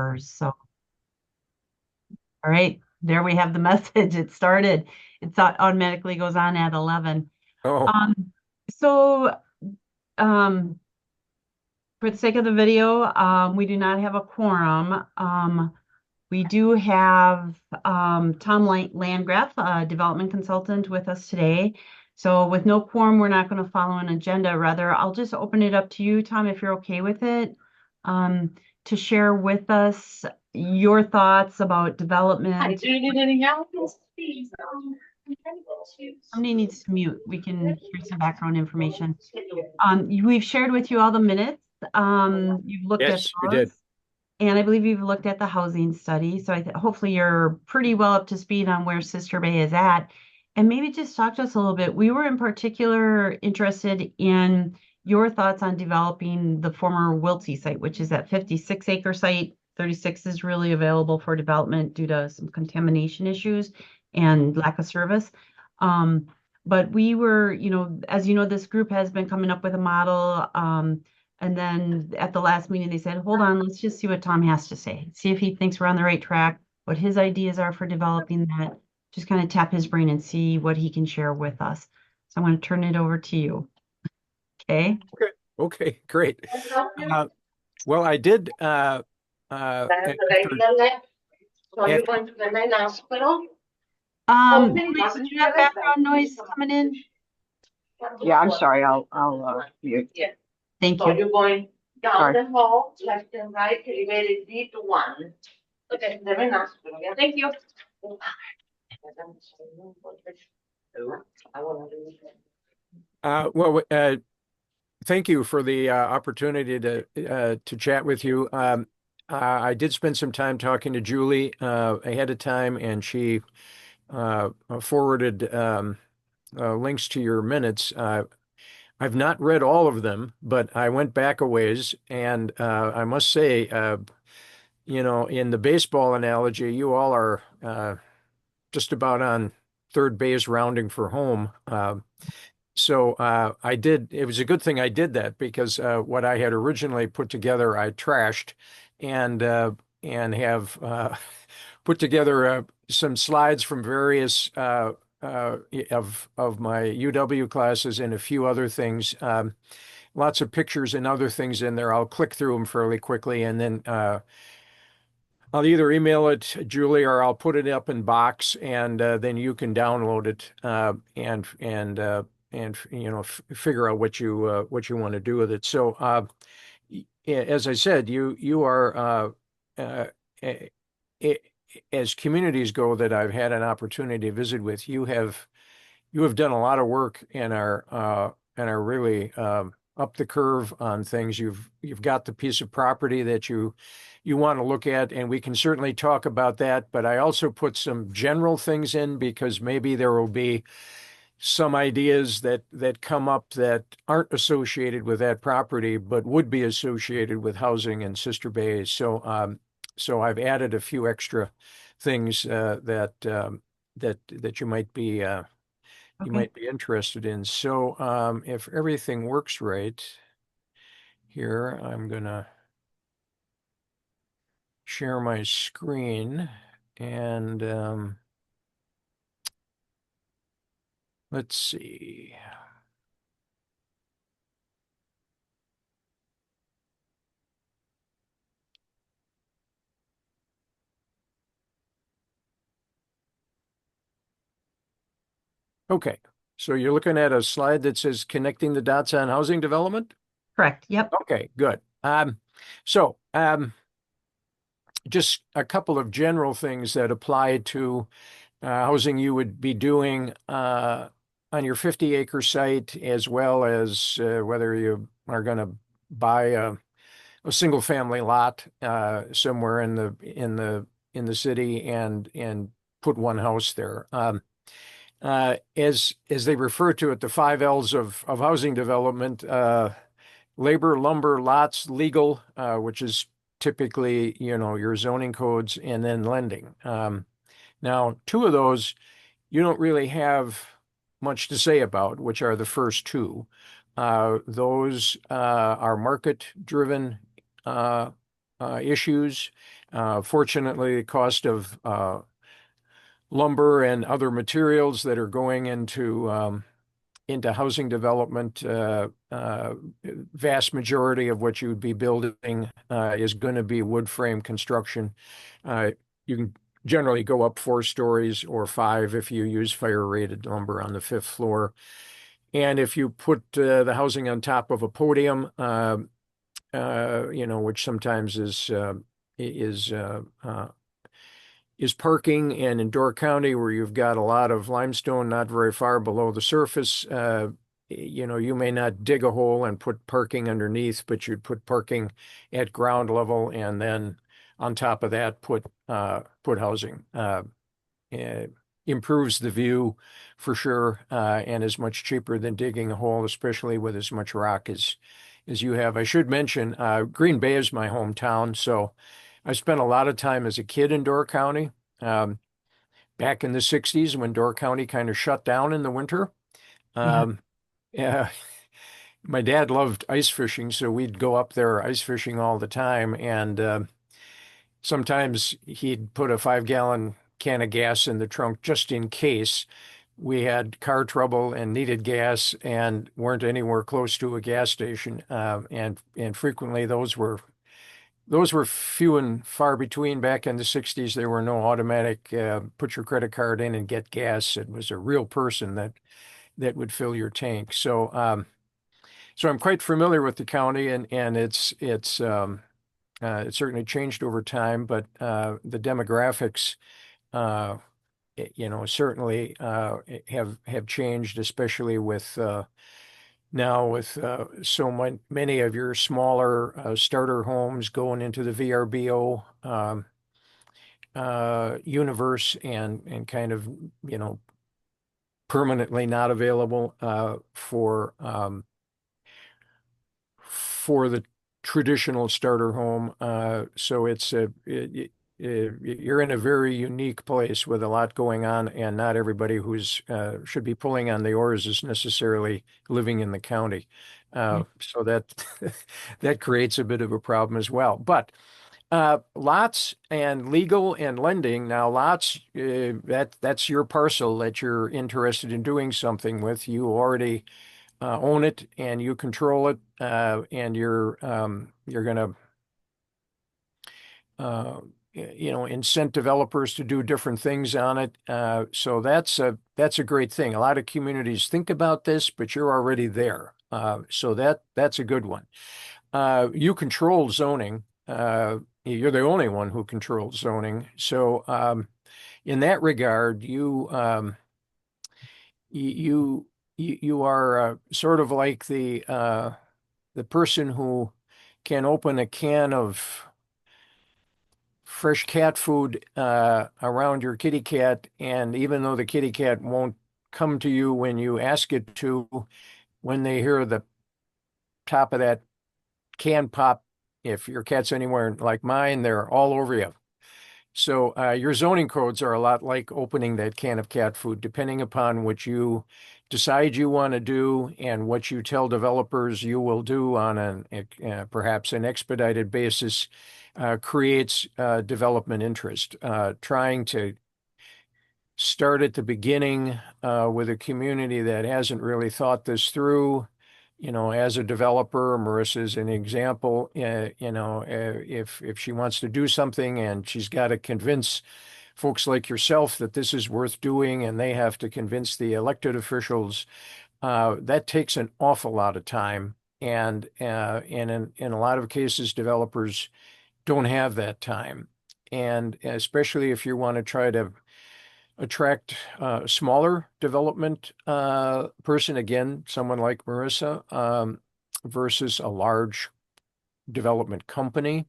members. So, all right, there we have the message. It started. It automatically goes on at 11. Oh, Um, so, um, for the sake of the video, we do not have a quorum. We do have Tom Landgraf, a development consultant, with us today. So with no quorum, we're not going to follow an agenda. Rather, I'll just open it up to you, Tom, if you're okay with it, um, to share with us your thoughts about Hi, development. do you need any help? Yes, please. Somebody needs to mute. We can hear some background information. We've shared with you all the minutes. You've looked at yes, we did. those. And I believe you've looked at the housing study. So hopefully you're pretty well up to speed on where Sister Bay is at. And maybe just talk to us a little bit. We were in particular interested in your thoughts on developing the former Wiltsey site, which is that 56-acre site. 36 is really available for development due to some contamination issues and lack of service. Um, but we were, as you know, this group has been coming up with a model. And then at the last meeting, they said, hold on, let's just see what Tom has to say. See if he thinks we're on the right track, what his ideas are for developing that. Just kind of tap his brain and see what he can share with us. So I'm going to turn it over to you. Okay. Okay, okay, great. Uh, well, I did after So you're after going to the main hospital? Please, do you have background noise coming in? Yeah, I'm sorry. I'll mute. Yeah. Thank So you. you're going down Sorry. the hall, left and right, elevated D to 1. Okay, the main hospital. Yeah, thank you. well, thank you for the opportunity to chat with you. I did spend some time talking to Julie ahead of time, and she forwarded links to your minutes. I've not read all of them, but I went back a ways, and I must say, in the baseball analogy, you all are just about on third base rounding for home. So I did, it was a good thing I did that because what I had originally put together, I trashed and have put together some slides from various of my UW classes and a few other things. Lots of pictures and other things in there. I'll click through them fairly quickly and then I'll either email it, Julie, or I'll put it up in Box, and then you can download it and figure out what you want to do with it. So, as I said, you are uh, a- a- as communities go that I've had an opportunity to visit with, you have done a lot of work and are really up the curve on things. You've got the piece of property that you want to look at, and we can certainly talk about that. But I also put some general things in because maybe there will be some ideas that come up that aren't associated with that property, but would be associated with housing in Sister Bay. So I've added a few extra things that you Okay. might be interested in. So if everything works right here, I'm gonna share my screen and let's see. Okay, so you're looking at a slide that says connecting the dots on housing development? Correct. Yep. Okay, good. So just a couple of general things that apply to housing you would be doing on your 50-acre site, as well as whether you are going to buy a single family lot somewhere in the city and put one house there. As they refer to it, the five L's of housing development: labor, lumber, lots, legal, which is typically your zoning codes, and then lending. Now, two of those you don't really have much to say about, which are the first two. Those are market-driven issues. Fortunately, the cost of lumber and other materials that are going into housing development, vast majority of what you would be building is going to be wood frame construction. You can generally go up 4 stories or 5 if you use fire rated lumber on the 5th floor. And if you put the housing on top of a podium, which sometimes is parking, and in Door County, where you've got a lot of limestone not very far below the surface, you may not dig a hole and put parking underneath, but you'd put parking at ground level, and then on top of that put housing. Improves the view for sure, and is much cheaper than digging a hole, especially with as much rock as you have. I should mention, Green Bay is my hometown, so I spent a lot of time as a kid in Door County, back in the 60s when Door County kind of shut down in the winter. Yeah, my dad loved ice fishing, so we'd go up there ice fishing all the time. And sometimes he'd put a 5-gallon can of gas in the trunk just in case we had car trouble and needed gas and weren't anywhere close to a gas station. And frequently those were few and far between. Back in the 60s, there were no automatic put your credit card in and get gas. It was a real person that would fill your tank. So I'm quite familiar with the county, and it's certainly changed over time, but the demographics certainly have changed, especially with now with so many of your smaller starter homes going into the VRBO universe, and kind of permanently not available for the traditional starter home. So you're in a very unique place with a lot going on, and not everybody who's should be pulling on the oars is necessarily living in the county. So that that creates a bit of a problem as well. But lots and legal and lending. Now, lots, that's your parcel that you're interested in doing something with. You already own it and you control it, and you're going to incent developers to do different things on it. So that's a great thing. A lot of communities think about this, but you're already there. So that's a good one. You control zoning. You're the only one who controls zoning. So in that regard, you are sort of like the person who can open a can of fresh cat food around your kitty cat, and even though the kitty cat won't come to you when you ask it to, when they hear the top of that can pop, if your cat's anywhere like mine, they're all over you. So your zoning codes are a lot like opening that can of cat food, depending upon what you decide you want to do and what you tell developers you will do on perhaps an expedited basis. Creates development interest. Trying to start at the beginning with a community that hasn't really thought this through. As a developer, Marissa's an example. If she wants to do something and she's got to convince folks like yourself that this is worth doing, and they have to convince the elected officials, that takes an awful lot of time. And in a lot of cases, developers don't have that time. And especially if you want to try to attract a smaller development person, again, someone like Marissa, versus a large development company,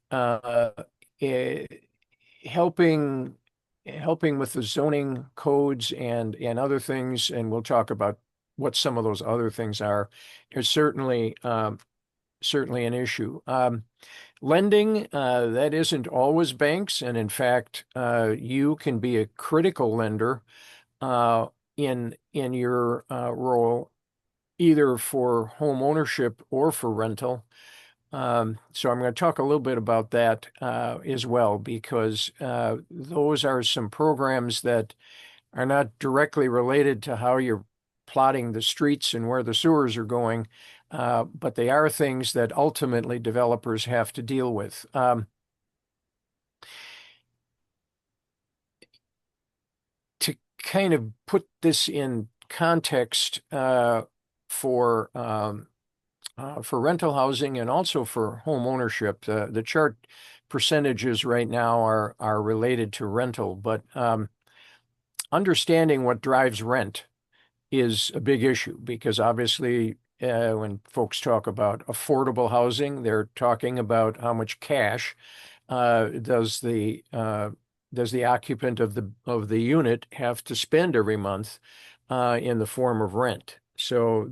helping with the zoning codes and other things, and we'll talk about what some of those other things are, is certainly an issue. Lending, that isn't always banks, and in fact, you can be a critical lender in your role, either for home ownership or for rental. So I'm going to talk a little bit about that as well, because those are some programs that are not directly related to how you're plotting the streets and where the sewers are going, but they are things that ultimately developers have to deal with. To kind of put this in context for rental housing and also for home ownership, the chart percentages right now are related to rental, but understanding what drives rent is a big issue, because obviously when folks talk about affordable housing, they're talking about how much cash does the occupant of the unit have to spend every month in the form of rent. So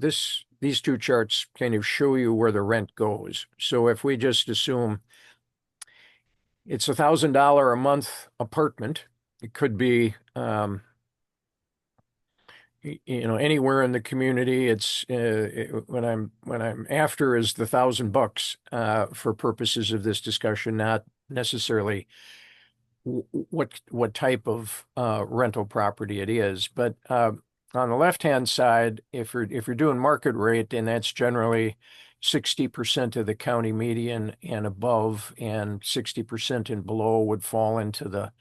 these two charts kind of show you where the rent goes. So if we just assume it's $1,000 a month apartment, it could be anywhere in the community. It's when I'm after is the $1,000 for purposes of this discussion, not necessarily what type of rental property it is. But on the left-hand side, if you're doing market rate, and that's generally 60% of the county median and above, and 60% and below would fall into the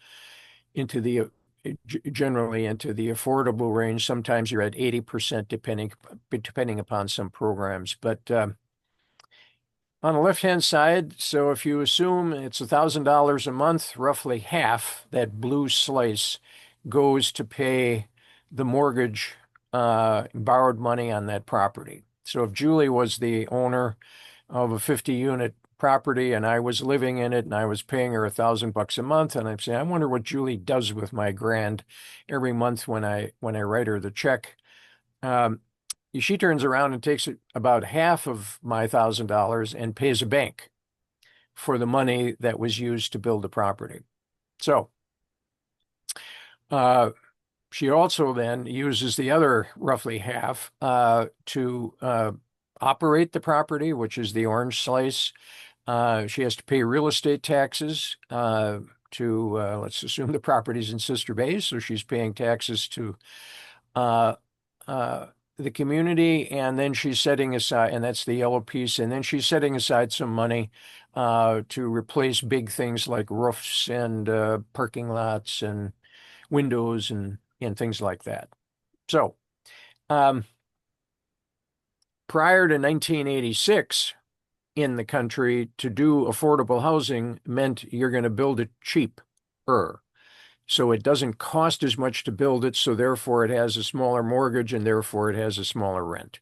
generally into the affordable range. Sometimes you're at 80% depending upon some programs. But on the left-hand side, so if you assume it's $1,000 a month, roughly half, that blue slice, goes to pay the mortgage, borrowed money on that property. So if Julie was the owner of a 50-unit property and I was living in it and I was paying her $1,000 a month, and I'm saying, I wonder what Julie does with my grand every month when I write her the check. She turns around and takes about half of my $1,000 and pays a bank for the money that was used to build the property. So she also then uses the other roughly half to operate the property, which is the orange slice. She has to pay real estate taxes let's assume the property's in Sister Bay, so she's paying taxes to the community, and then she's setting aside, and that's the yellow piece, and then she's setting aside some money to replace big things like roofs and parking lots and windows and things like that. So prior to 1986 in the country, to do affordable housing meant you're going to build it cheaper. So it doesn't cost as much to build it, so therefore it has a smaller mortgage, and therefore it has a smaller rent.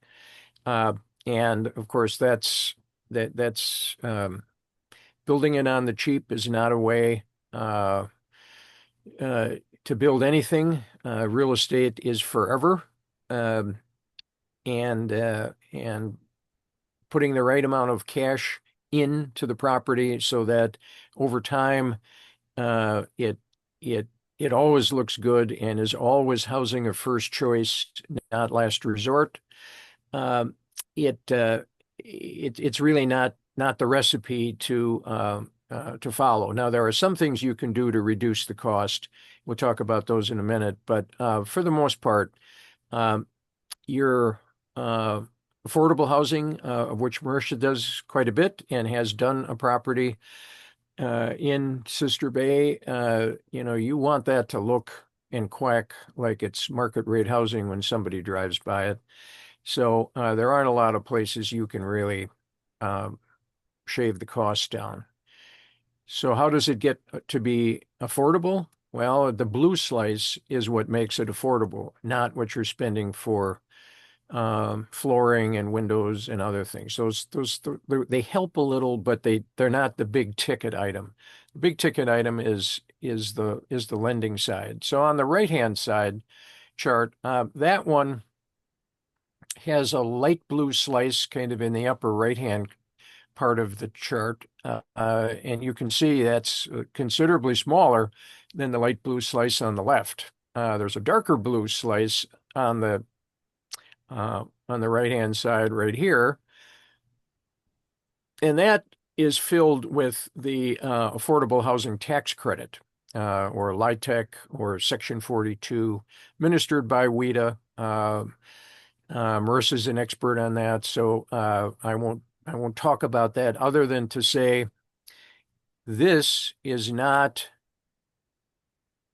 And of course, that's building it on the cheap is not a way to build anything. Real estate is forever, and putting the right amount of cash into the property so that over time it always looks good and is always housing of first choice, not last resort. It's really not the recipe to follow. Now, there are some things you can do to reduce the cost. We'll talk about those in a minute, but for the most part, your affordable housing, of which Marisha does quite a bit and has done a property in Sister Bay, you want that to look and quack like it's market rate housing when somebody drives by it. So there aren't a lot of places you can really shave the cost down. So how does it get to be affordable? Well, the blue slice is what makes it affordable, not what you're spending for flooring and windows and other things. They help a little, but they're not the big ticket item. The big ticket item is the lending side. So on the right-hand side chart, that one has a light blue slice kind of in the upper right-hand part of the chart, and you can see that's considerably smaller than the light blue slice on the left. There's a darker blue slice on the right-hand side right here. and that is filled with the Affordable Housing Tax Credit, or LIHTC, or Section 42, administered by WHEDA. Marissa's an expert on that, so I won't talk about that other than to say this is not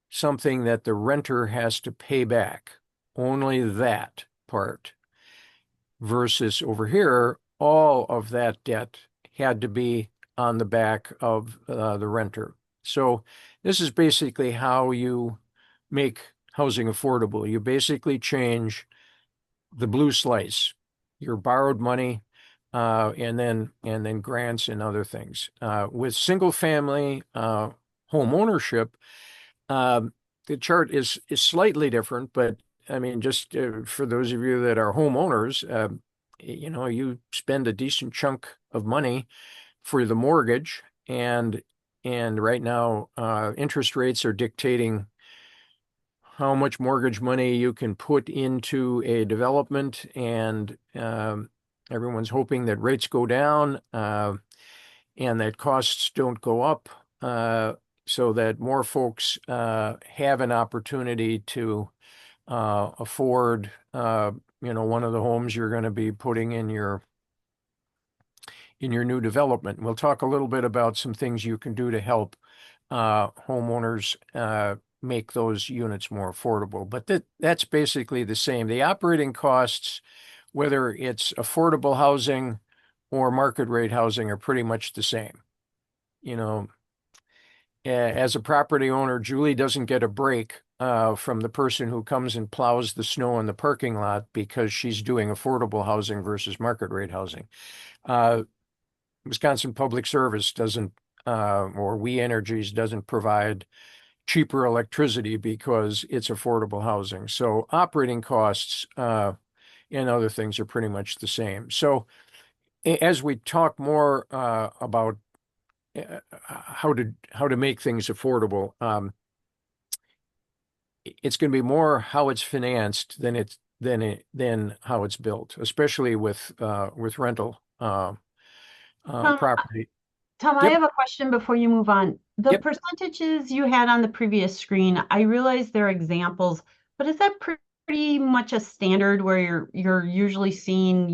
something that the renter has to pay back, only that part, versus over here, all of that debt had to be on the back of the renter. So this is basically how you make housing affordable. You basically change the blue slice, your borrowed money, and then grants and other things. With single family home ownership, the chart is slightly different, but I mean, just for those of you that are homeowners, you spend a decent chunk of money for the mortgage, and right now interest rates are dictating how much mortgage money you can put into a development, and everyone's hoping that rates go down and that costs don't go up, so that more folks have an opportunity to afford one of the homes you're going to be putting in your new development. We'll talk a little bit about some things you can do to help homeowners make those units more affordable. But that's basically the same. The operating costs, whether it's affordable housing or market rate housing, are pretty much the same. As a property owner, Julie doesn't get a break from the person who comes and plows the snow in the parking lot because she's doing affordable housing versus market rate housing. Wisconsin Public Service doesn't, or We Energies doesn't provide cheaper electricity because it's affordable housing. So operating costs and other things are pretty much the same. So as we talk more about how to make things affordable, it's going to be more how it's financed than how it's built, especially with rental property. Tom, I Yep. have a question before you move on. The Yep. percentages you had on the previous screen, I realize they're examples, but is that pretty much a standard where you're usually seeing,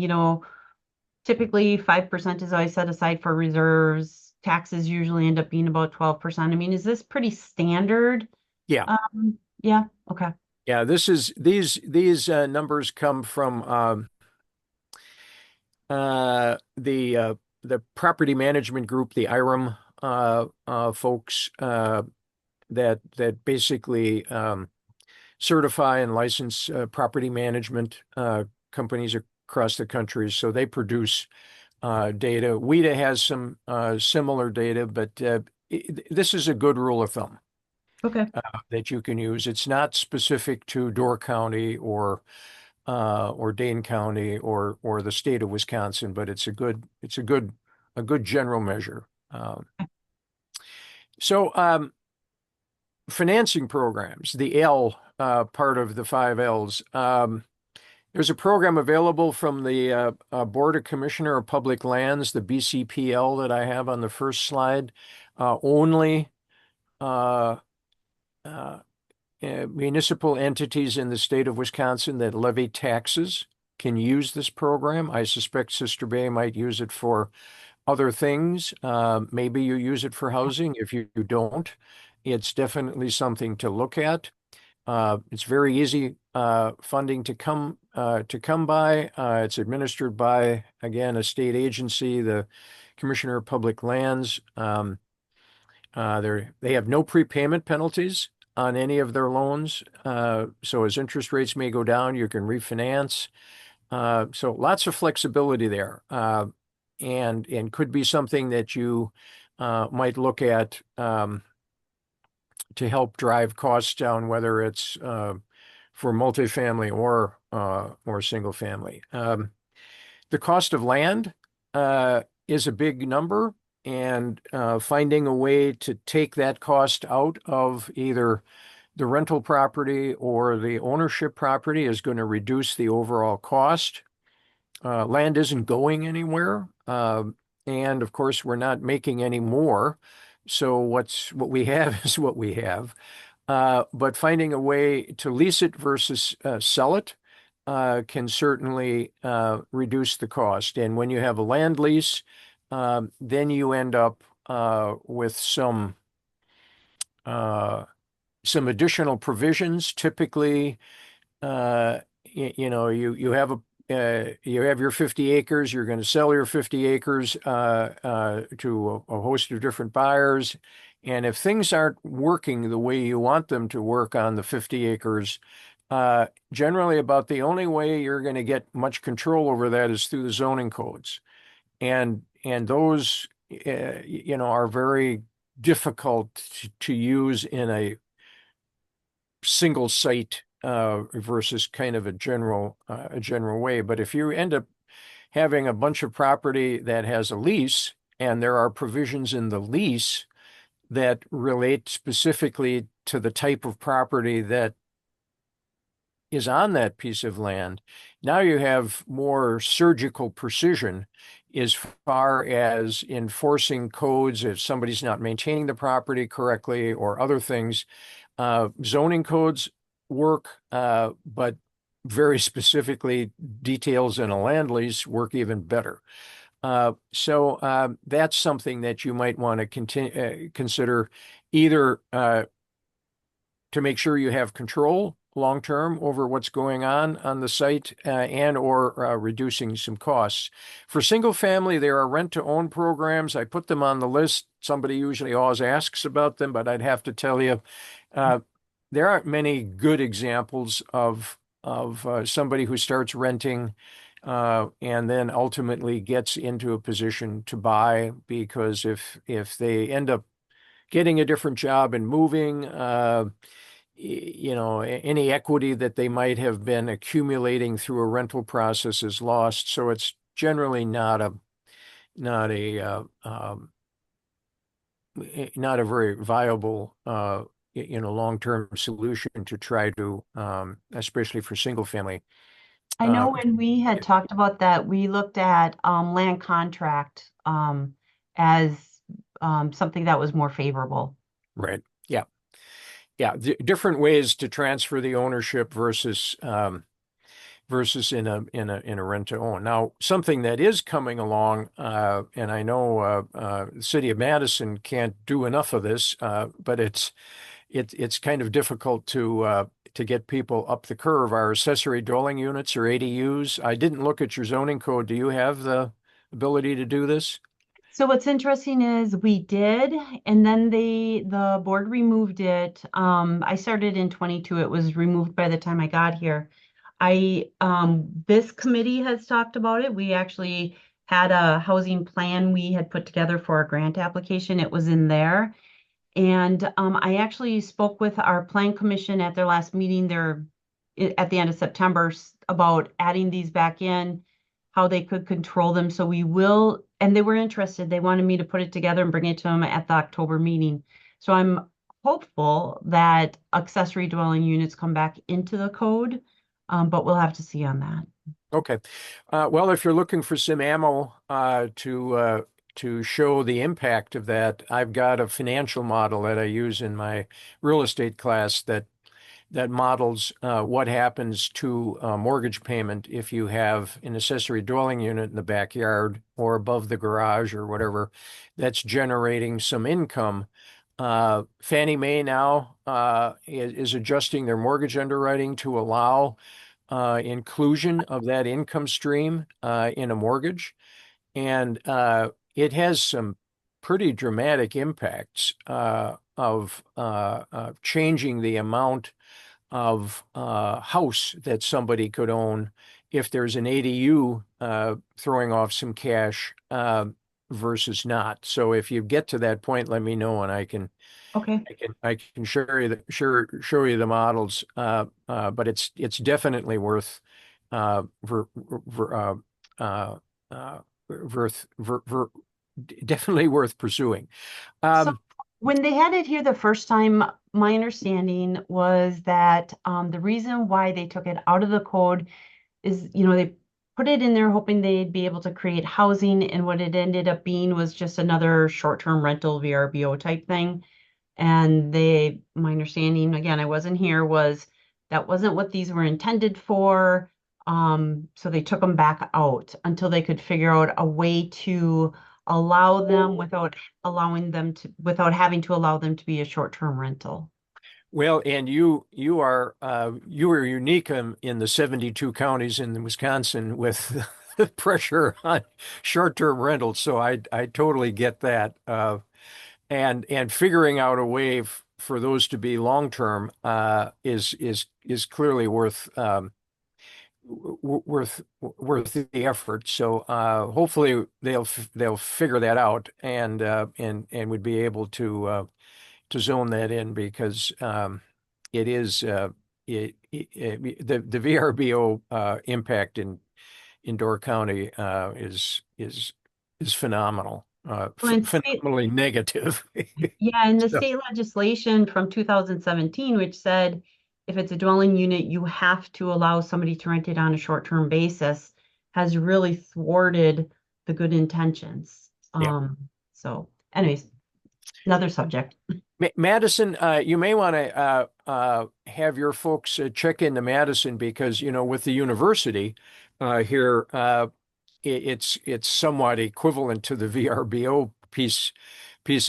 typically 5% is always set aside for reserves. Taxes usually end up being about 12%. I mean, is this pretty standard? Yeah. Yeah. Okay. Yeah. These numbers come from the property management group, the IREM folks that basically certify and license property management companies across the country. So they produce data. WHEDA has some similar data, but this is a good rule of thumb Okay. that you can use. It's not specific to Door County or Dane County or the state of Wisconsin, but it's a good general measure. So financing programs, the L part of the 5 L's. There's a program available from the Board of Commissioner of Public Lands, the BCPL that I have on the first slide. Only municipal entities in the state of Wisconsin that levy taxes can use this program. I suspect Sister Bay might use it for other things. Maybe you use it for housing. If you don't, it's definitely something to look at. It's very easy funding to come by. It's administered by, again, a state agency, the Commissioner of Public Lands. They have no prepayment penalties on any of their loans. So as interest rates may go down, you can refinance. So lots of flexibility there, and could be something that you might look at to help drive costs down, whether it's for multifamily or single family. The cost of land is a big number, and finding a way to take that cost out of either the rental property or the ownership property is going to reduce the overall cost. Land isn't going anywhere. and of course, we're not making any more. So what we have is what we have. But finding a way to lease it versus sell it can certainly reduce the cost. And when you have a land lease, then you end up with some additional provisions. Typically, you have you have your 50 acres. You're going to sell your 50 acres to a host of different buyers. And if things aren't working the way you want them to work on the 50 acres, generally about the only way you're going to get much control over that is through the zoning codes. And those, are very difficult to use in a single site versus kind of a general way. But if you end up having a bunch of property that has a lease, and there are provisions in the lease that relate specifically to the type of property that is on that piece of land, now you have more surgical precision as far as enforcing codes if somebody's not maintaining the property correctly or other things. Zoning codes work, but very specifically, details in a land lease work even better. So that's something that you might want to consider, either to make sure you have control long-term over what's going on the site, and or reducing some costs. For single family, there are rent-to-own programs. I put them on the list. Somebody usually always asks about them, but I'd have to tell you, there aren't many good examples of somebody who starts renting and then ultimately gets into a position to buy, because if they end up getting a different job and moving, any equity that they might have been accumulating through a rental process is lost. So it's generally not a very viable long-term solution to try to, especially for single family. I know when we had talked about that, we looked at land contract as something that was more favorable. Right. Yeah. Yeah. Different ways to transfer the ownership versus in a rent to own. Now, something that is coming along, and I know the city of Madison can't do enough of this, but it's kind of difficult to get people up the curve. Our accessory dwelling units, or ADUs. I didn't look at your zoning code. Do you have the ability to do this? So what's interesting is we did, and then the board removed it. I started in 22. It was removed by the time I got here. This committee has talked about it. We actually had a housing plan we had put together for our grant application. It was in there. And I actually spoke with our plan commission at their last meeting there at the end of September about adding these back in, how they could control them. So we will, and they were interested. They wanted me to put it together and bring it to them at the October meeting. So I'm hopeful that accessory dwelling units come back into the code, but we'll have to see on that. Okay. Well, if you're looking for some ammo to show the impact of that, I've got a financial model that I use in my real estate class that models what happens to a mortgage payment if you have an accessory dwelling unit in the backyard or above the garage or whatever that's generating some income. Fannie Mae now is adjusting their mortgage underwriting to allow inclusion of that income stream in a mortgage. And it has some pretty dramatic impacts of changing the amount of house that somebody could own if there's an ADU throwing off some cash versus not. So if you get to that point, let me know, and I can show you the models. But it's definitely worth definitely worth pursuing. So when they had it here the first time, my understanding was that the reason why they took it out of the code is, they put it in there hoping they'd be able to create housing, and what it ended up being was just another short-term rental VRBO type thing. And my understanding, again, I wasn't here, was that wasn't what these were intended for. So they took them back out until they could figure out a way to allow them without having to allow them to be a short-term rental. Well, and you are unique in the 72 counties in Wisconsin with the pressure on short-term rentals. So I totally get that. And figuring out a way for those to be long-term is clearly worth the effort. So hopefully they'll figure that out and would be able to zone that in, because it is the VRBO impact in Door County is phenomenal, Well, and phenomenally negative. Yeah, and the So, state legislation from 2017, which said if it's a dwelling unit, you have to allow somebody to rent it on a short-term basis, has really thwarted the good intentions. yeah. So anyways, another subject. Madison, you may want to have your folks check into Madison, because with the university here, it's somewhat equivalent to the VRBO piece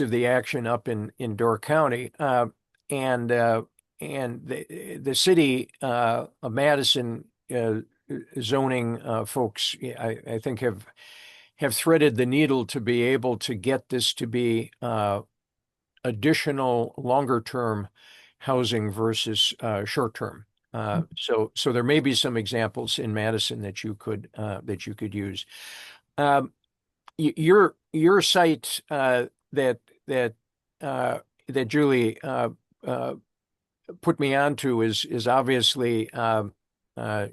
of the action up in Door County, and the city of Madison zoning folks, I think have threaded the needle to be able to get this to be additional longer term housing versus short term. So there may be some examples in Madison that you could use. Your site that Julie put me onto is obviously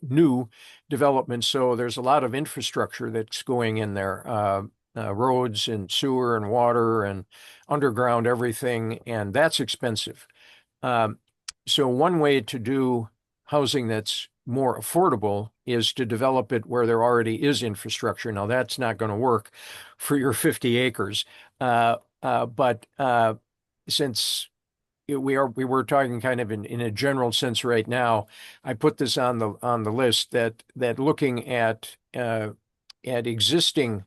new development. So there's a lot of infrastructure that's going in there. Roads and sewer and water and underground everything, and that's expensive. So one way to do housing that's more affordable is to develop it where there already is infrastructure. Now, that's not going to work for your 50 acres. But since we were talking kind of in a general sense right now, I put this on the list that looking at existing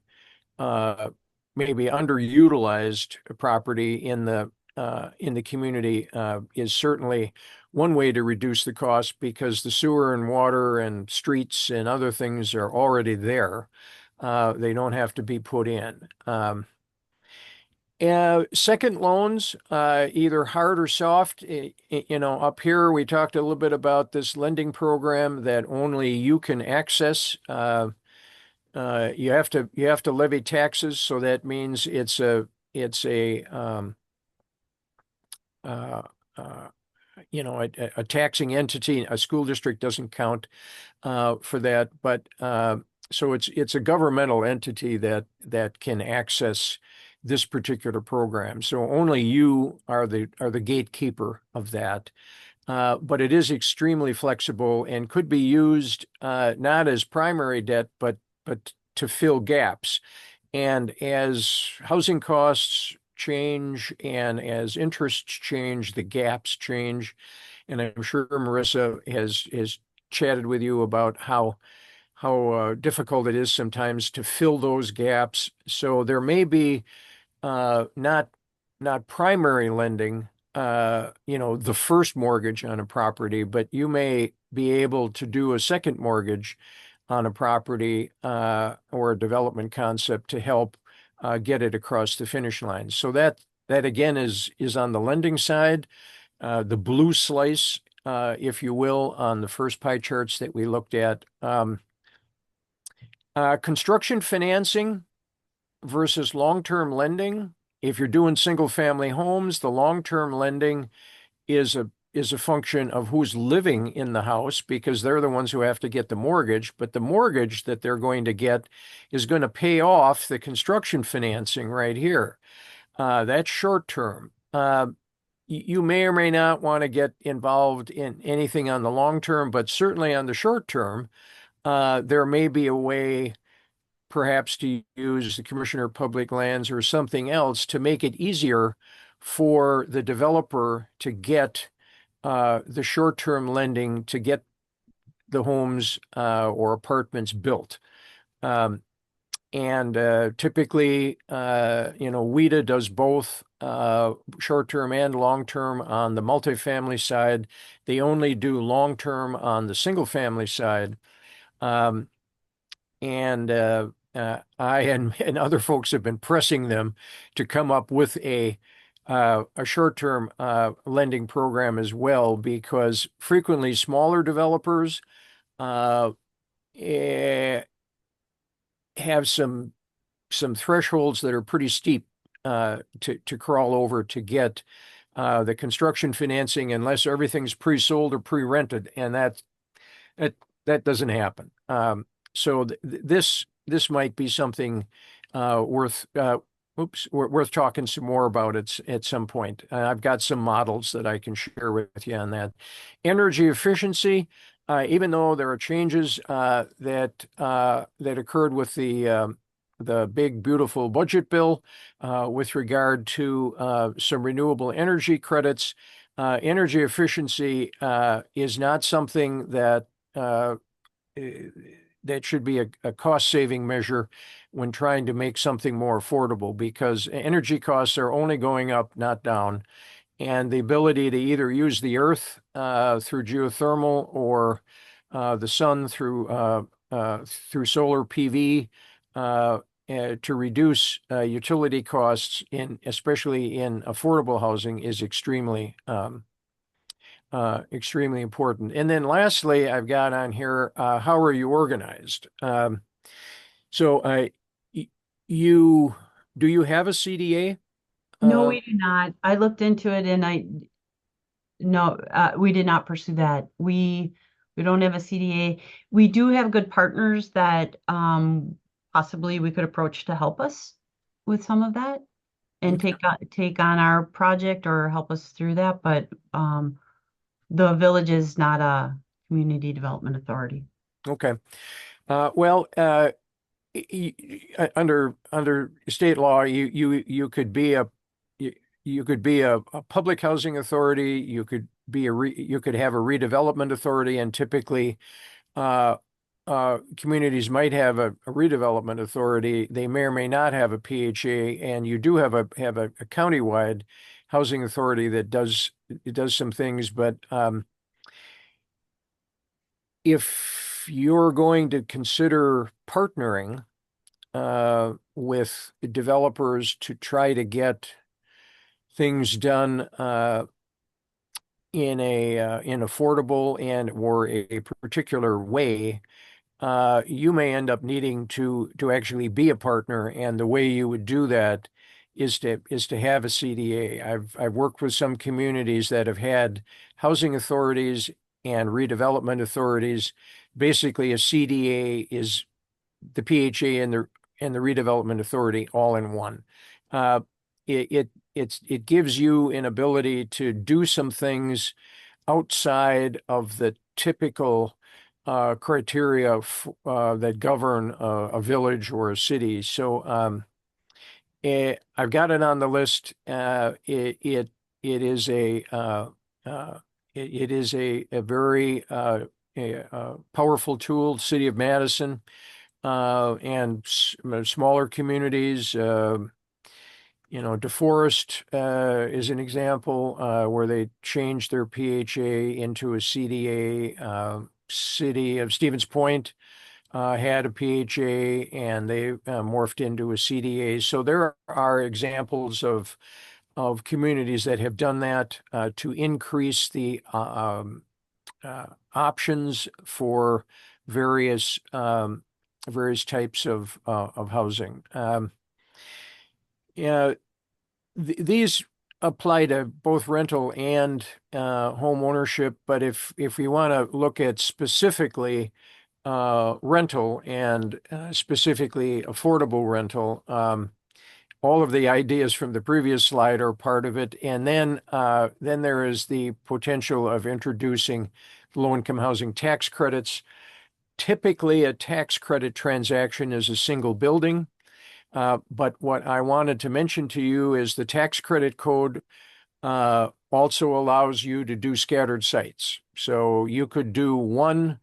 maybe underutilized property in the community is certainly one way to reduce the cost, because the sewer and water and streets and other things are already there. They don't have to be put in. Second loans, either hard or soft. Up here we talked a little bit about this lending program that only you can access. You have to levy taxes, so that means it's a taxing entity. A school district doesn't count for that, but so it's a governmental entity that can access this particular program. So only you are the gatekeeper of that. But it is extremely flexible and could be used not as primary debt, but to fill gaps. And as housing costs change and as interests change, the gaps change. And I'm sure Marissa has chatted with you about how difficult it is sometimes to fill those gaps. So there may be not primary lending, the first mortgage on a property, but you may be able to do a second mortgage on a property or a development concept to help get it across the finish line. So that again is on the lending side, the blue slice, if you will, on the first pie charts that we looked at. Construction financing versus long-term lending. If you're doing single-family homes, the long-term lending is a function of who's living in the house, because they're the ones who have to get the mortgage. But the mortgage that they're going to get is going to pay off the construction financing right here. That's short-term. You may or may not want to get involved in anything on the long term, but certainly on the short term, there may be a way perhaps to use the Commissioner of Public Lands or something else to make it easier for the developer to get the short-term lending to get the homes or apartments built. And typically, WIDA does both short-term and long-term on the multifamily side. They only do long-term on the single-family side. And I and other folks have been pressing them to come up with a short-term lending program as well, because frequently smaller developers have some thresholds that are pretty steep to crawl over to get the construction financing unless everything's pre-sold or pre-rented, and that doesn't happen. So this might be something worth talking some more about at some point. I've got some models that I can share with you on that. Energy efficiency, even though there are changes that occurred with the big beautiful budget bill with regard to some renewable energy credits, energy efficiency is not something that should be a cost-saving measure when trying to make something more affordable, because energy costs are only going up, not down. And the ability to either use the earth through geothermal or the sun through solar PV to reduce utility costs, especially in affordable housing, is extremely important. And then lastly, I've got on here, how are you organized? So do you have a CDA? No, we do not. I looked into it and we did not pursue that. We don't have a CDA. We do have good partners that possibly we could approach to help us with some of that and take on our project or help us through that. But the village is not a community development authority. Okay. Well, under state law, you could be a public housing authority. You could have a redevelopment authority, and typically, communities might have a redevelopment authority. They may or may not have a PHA, and you do have a countywide housing authority that does some things. But if you're going to consider partnering with developers to try to get things done in an affordable and or a particular way, you may end up needing to actually be a partner, and the way you would do that is to have a CDA. I've worked with some communities that have had housing authorities and redevelopment authorities. Basically, a CDA is the PHA and the redevelopment authority all in one. It gives you an ability to do some things outside of the typical criteria that govern a village or a city. So I've got it on the list. It is a very powerful tool. City of Madison and smaller communities. DeForest is an example where they changed their PHA into a CDA. City of Stevens Point had a PHA, and they morphed into a CDA. So there are examples of communities that have done that to increase the options for various types of housing. These apply to both rental and home ownership, but if we want to look at specifically rental and specifically affordable rental, all of the ideas from the previous slide are part of it. And then there is the potential of introducing low-income housing tax credits. Typically, a tax credit transaction is a single building. But what I wanted to mention to you is the tax credit code also allows you to do scattered sites. So you could do one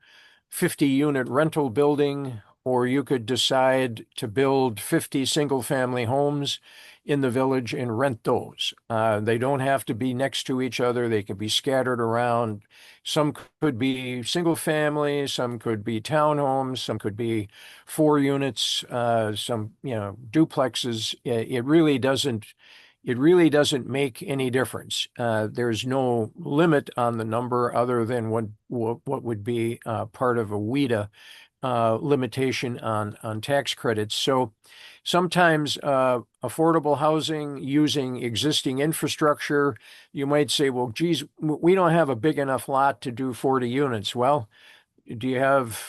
50-unit rental building, or you could decide to build 50 single-family homes in the village and rent those. They don't have to be next to each other. They can be scattered around. Some could be single family, some could be townhomes, some could be 4 units, some, duplexes. It really doesn't make any difference. There's no limit on the number other than what would be part of a WIDA limitation on tax credits. So sometimes affordable housing using existing infrastructure, you might say, well, geez, we don't have a big enough lot to do 40 units. Well, do you have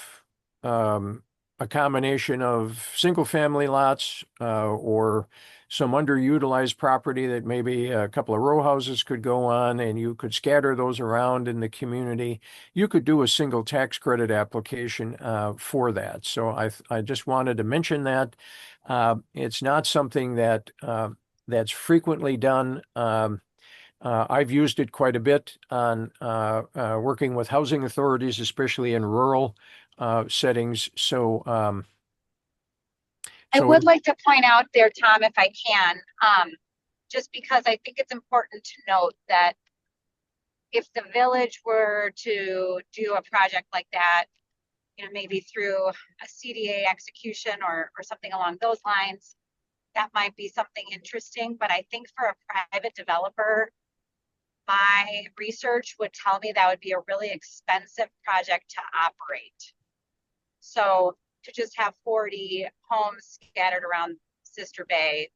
a combination of single family lots or some underutilized property that maybe a couple of row houses could go on, and you could scatter those around in the community? You could do a single tax credit application for that. So I just wanted to mention that. It's not something that's frequently done. I've used it quite a bit on working with housing authorities, especially in rural settings. I would like to point out there, Tom, if I can, just because I think it's important to note that if the village were to do a project like that, maybe through a CDA execution or something along those lines, that might be something interesting. But I think for a private developer, my research would tell me that would be a really expensive project to operate. So to just have 40 homes scattered around Sister Bay,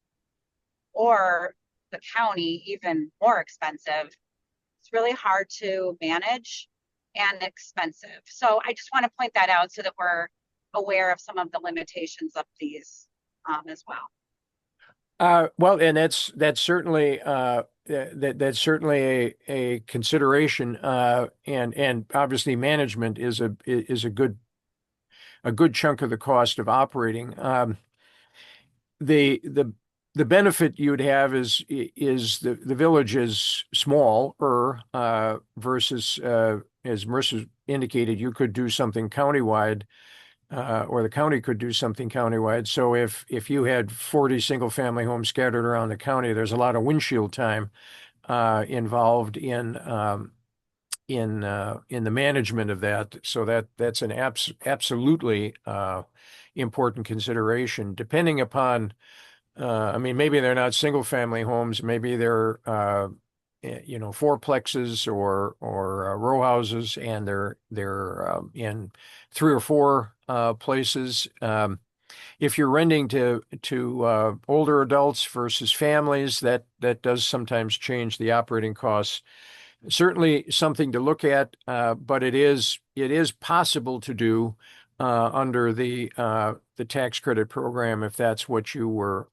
or the county, even more expensive, it's really hard to manage and expensive. So I just want to point that out so that we're aware of some of the limitations of these as well. Well, and that's certainly that's certainly a consideration, and obviously management is a good chunk of the cost of operating. The benefit you'd have is the village is smaller versus as Marissa indicated, you could do something countywide. Or the county could do something countywide. So if you had 40 single family homes scattered around the county, there's a lot of windshield time involved in the management of that. So that's an absolutely important consideration. Depending upon, I mean, maybe they're not single family homes, maybe they're fourplexes or row houses, and they're in 3 or 4 places. If you're renting to older adults versus families, that does sometimes change the operating costs. Certainly something to look at, but it is possible to do under the tax credit program if that's what you were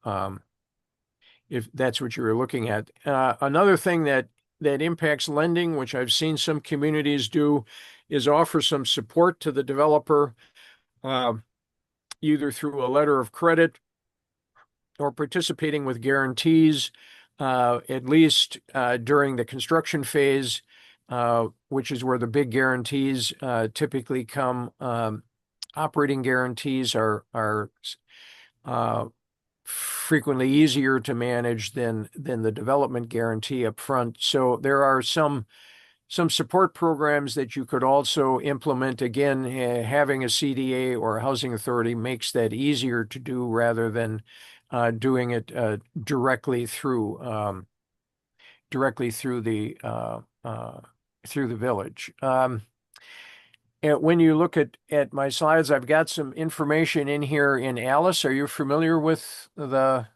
looking at. Another thing that impacts lending, which I've seen some communities do, is offer some support to the developer, either through a letter of credit or participating with guarantees, at least during the construction phase, which is where the big guarantees typically come. Operating guarantees are frequently easier to manage than the development guarantee up front. So there are some support programs that you could also implement. Again, having a CDA or a housing authority makes that easier to do rather than doing it directly through the village. When you look at my slides, I've got some information in here in ALICE. Are you familiar with the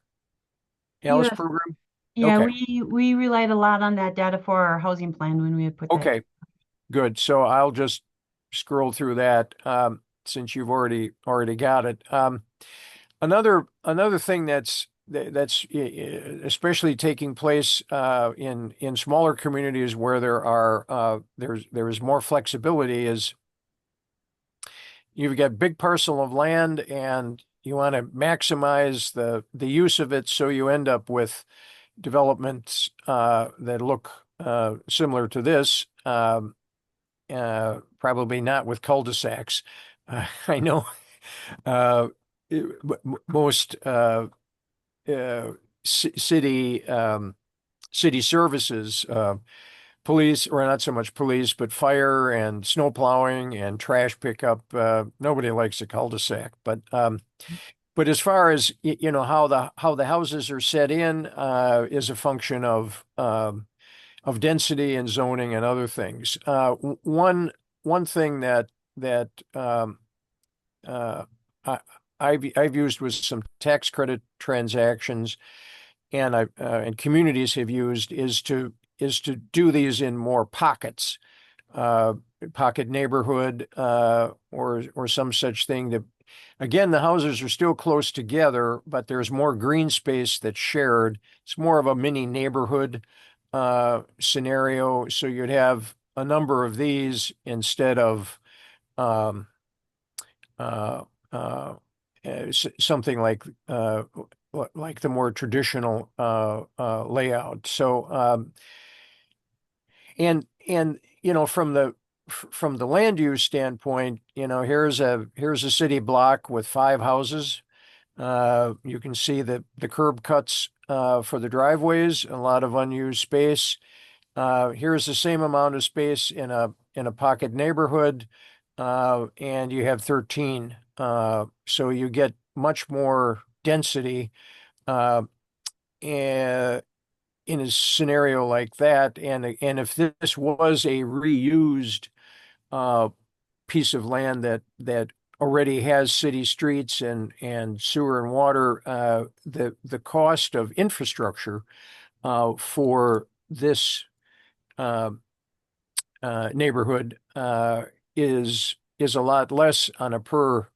ALICE Yes. program? Yeah, Okay. we relied a lot on that data for our housing plan when we had put that. Okay, good. So I'll just scroll through that since you've already got it. Another thing that's especially taking place in smaller communities where there's more flexibility you've got big parcel of land and you want to maximize the use of it, so you end up with developments that look similar to this. Probably not with cul-de-sacs. I know uh, most city city services, police, or not so much police, but fire and snow plowing and trash pickup. Nobody likes a cul-de-sac, but as far as how the houses are set in is a function of density and zoning and other things. One thing that uh, I've used with some tax credit transactions, and communities have used, is to do these in more pockets, pocket neighborhood, or some such thing. That, again, the houses are still close together, but there's more green space that's shared. It's more of a mini neighborhood scenario. So you'd have a number of these instead of something like the more traditional layout. So and from the land use standpoint, here's a city block with 5 houses. You can see the curb cuts for the driveways, a lot of unused space. Here's the same amount of space in a pocket neighborhood, and you have 13. So you get much more density in a scenario like that. And if this was a reused piece of land that already has city streets and sewer and water, the cost of infrastructure for this neighborhood is a lot less on a per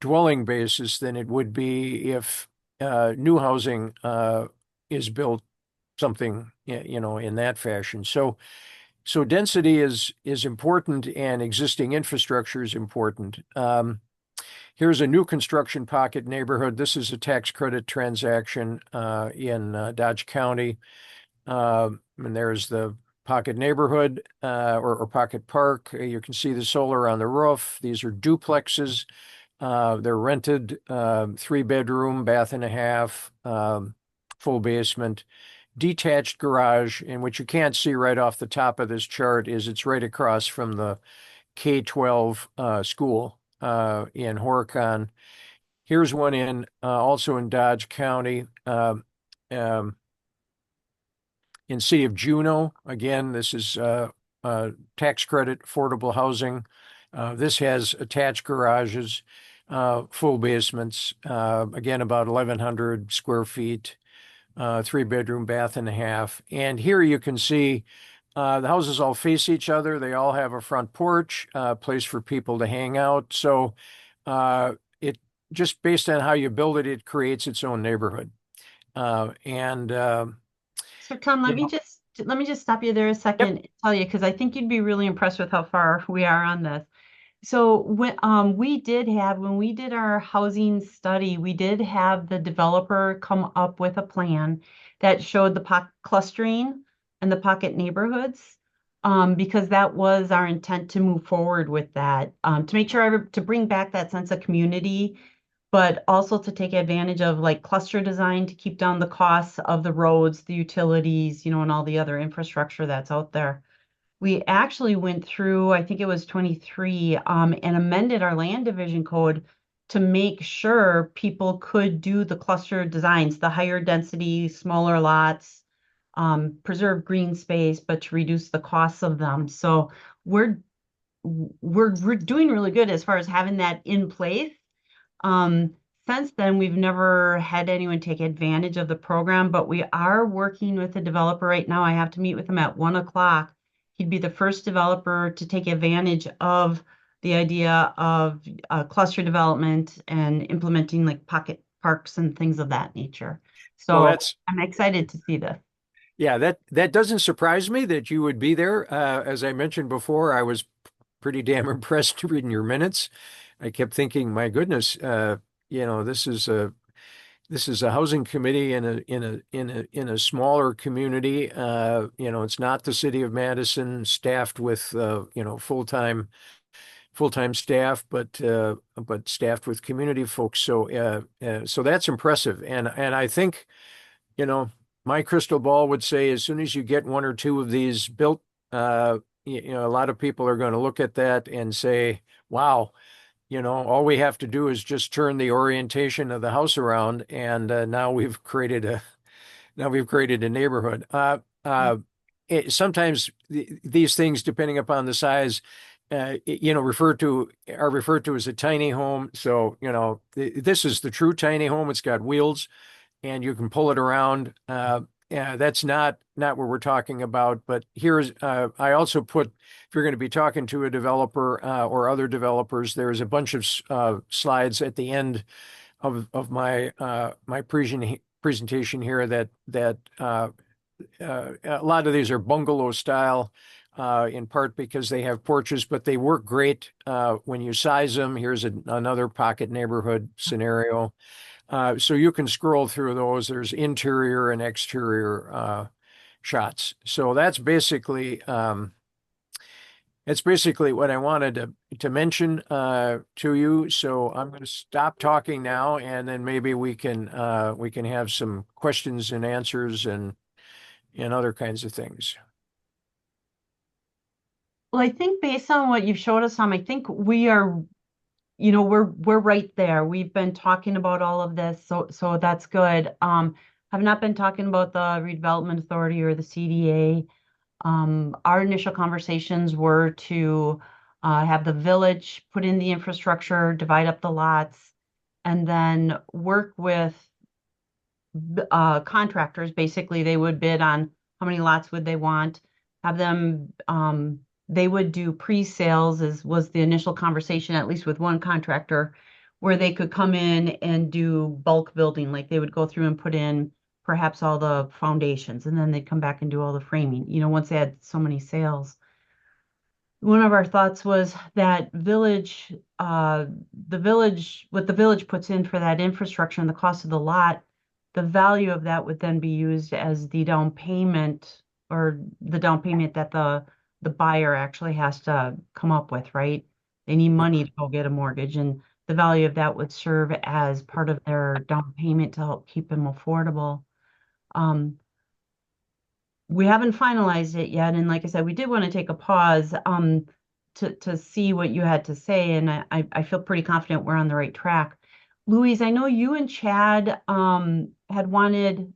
dwelling basis than it would be if new housing is built something in that fashion. So density is important, and existing infrastructure is important. Here's a new construction pocket neighborhood. This is a tax credit transaction in Dodge County. And there's the pocket neighborhood or pocket park. You can see the solar on the roof. These are duplexes. They're rented, 3-bedroom, bath and a half, full basement, detached garage. And what you can't see right off the top of this chart is it's right across from the K-12 school in Horicon. Here's one also in Dodge County, in city of Juneau. Again, this is tax credit, affordable housing. This has attached garages, full basements, again, about 1,100 square feet, 3-bedroom, bath and a half. And here you can see the houses all face each other. They all have a front porch, place for people to hang out. So it just based on how you build it, it creates its own neighborhood. So Tom, let me just stop you there a second and tell you, because I think you'd be really impressed with how far we are on this. So when we did our housing study, we did have the developer come up with a plan that showed the clustering and the pocket neighborhoods, because that was our intent to move forward with that, to make sure to bring back that sense of community, but also to take advantage of like cluster design to keep down the costs of the roads, the utilities, and all the other infrastructure that's out there. We actually went through, I think it was 23, and amended our land division code to make sure people could do the cluster designs, the higher density, smaller lots, preserve green space, but to reduce the costs of them. So we're doing really good as far as having that in place. Since then, we've never had anyone take advantage of the program, but we are working with a developer right now. I have to meet with him at 1:00. He'd be the first developer to take advantage of the idea of cluster development and implementing like pocket parks and things of that nature. So I'm excited to see this. Yeah, that doesn't surprise me that you would be there. As I mentioned before, I was pretty damn impressed reading your minutes. I kept thinking, my goodness, this is a housing committee in a smaller community. It's not the city of Madison staffed with full-time staff, but staffed with community folks. So that's impressive. And I think, you know, my crystal ball would say as soon as you get one or two of these built, a lot of people are going to look at that and say, wow, all we have to do is just turn the orientation of the house around, and now we've created a neighborhood. Sometimes these things, depending upon the size, are referred to as a tiny home. So, this is the true tiny home. It's got wheels, and you can pull it around. Yeah, that's not what we're talking about. But I also put, if you're going to be talking to a developer or other developers, there's a bunch of slides at the end of my presentation here that a lot of these are bungalow style, in part because they have porches, but they work great when you size them. Here's another pocket neighborhood scenario. So you can scroll through those. There's interior and exterior shots. So that's basically what I wanted to mention to you. So I'm going to stop talking now, and then maybe we can have some questions and answers and other kinds of things. Well, I think based on what you've showed us, Tom, I think we are, we're right there. We've been talking about all of this, so that's good. Have not been talking about the redevelopment authority or the CDA. Our initial conversations were to have the village put in the infrastructure, divide up the lots, and then work with contractors. Basically, they would bid on how many lots would they want, have them, they would do pre-sales, as was the initial conversation, at least with one contractor, where they could come in and do bulk building. Like they would go through and put in perhaps all the foundations, and then they'd come back and do all the framing, once they had so many sales. One of our thoughts was that what the village puts in for that infrastructure and the cost of the lot, the value of that would then be used as the down payment, or the down payment that the buyer actually has to come up with, right? They need money to go get a mortgage, and the value of that would serve as part of their down payment to help keep them affordable. We haven't finalized it yet, and like I said, we did want to take a pause to see what you had to say, and I feel pretty confident we're on the right track. Louise, I know you and Chad had wanted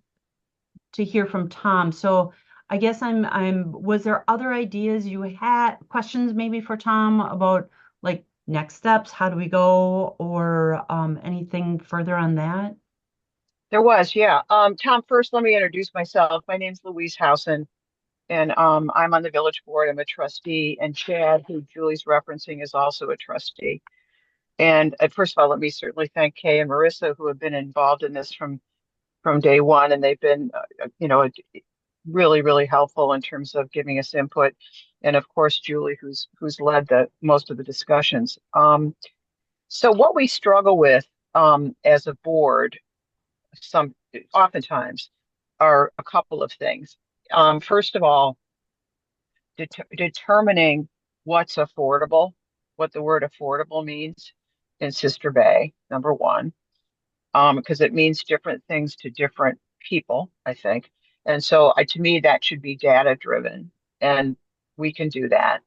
to hear from Tom, so I guess was there other ideas you had, questions maybe for Tom about like next steps, how do we go, or anything further on that? There was, yeah. Tom, first, let me introduce myself. My name's Louise Housen, and I'm on the village board. I'm a trustee, and Chad, who Julie's referencing, is also a trustee. And first of all, let me certainly thank Kay and Marissa, who have been involved in this from day one, and they've been, really, really helpful in terms of giving us input. And of course, Julie, who's led most of the discussions. So what we struggle with as a board, oftentimes, are a couple of things. First of all, determining what's affordable, what the word affordable means in Sister Bay, number one, because it means different things to different people, I think. And so to me, that should be data driven, and we can do that.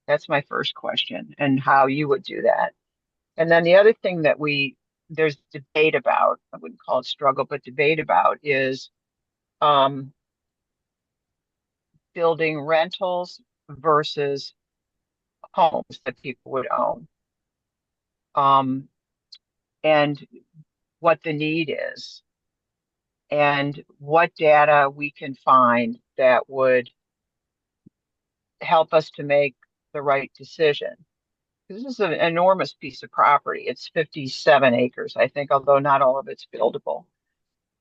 That's my first question, and how you would do that. And then the other thing that there's debate about, I wouldn't call it struggle, but debate about is building rentals versus homes that people would own. And what the need is, and what data we can find that would help us to make the right decision. This is an enormous piece of property. It's 57 acres, I think, although not all of it's buildable.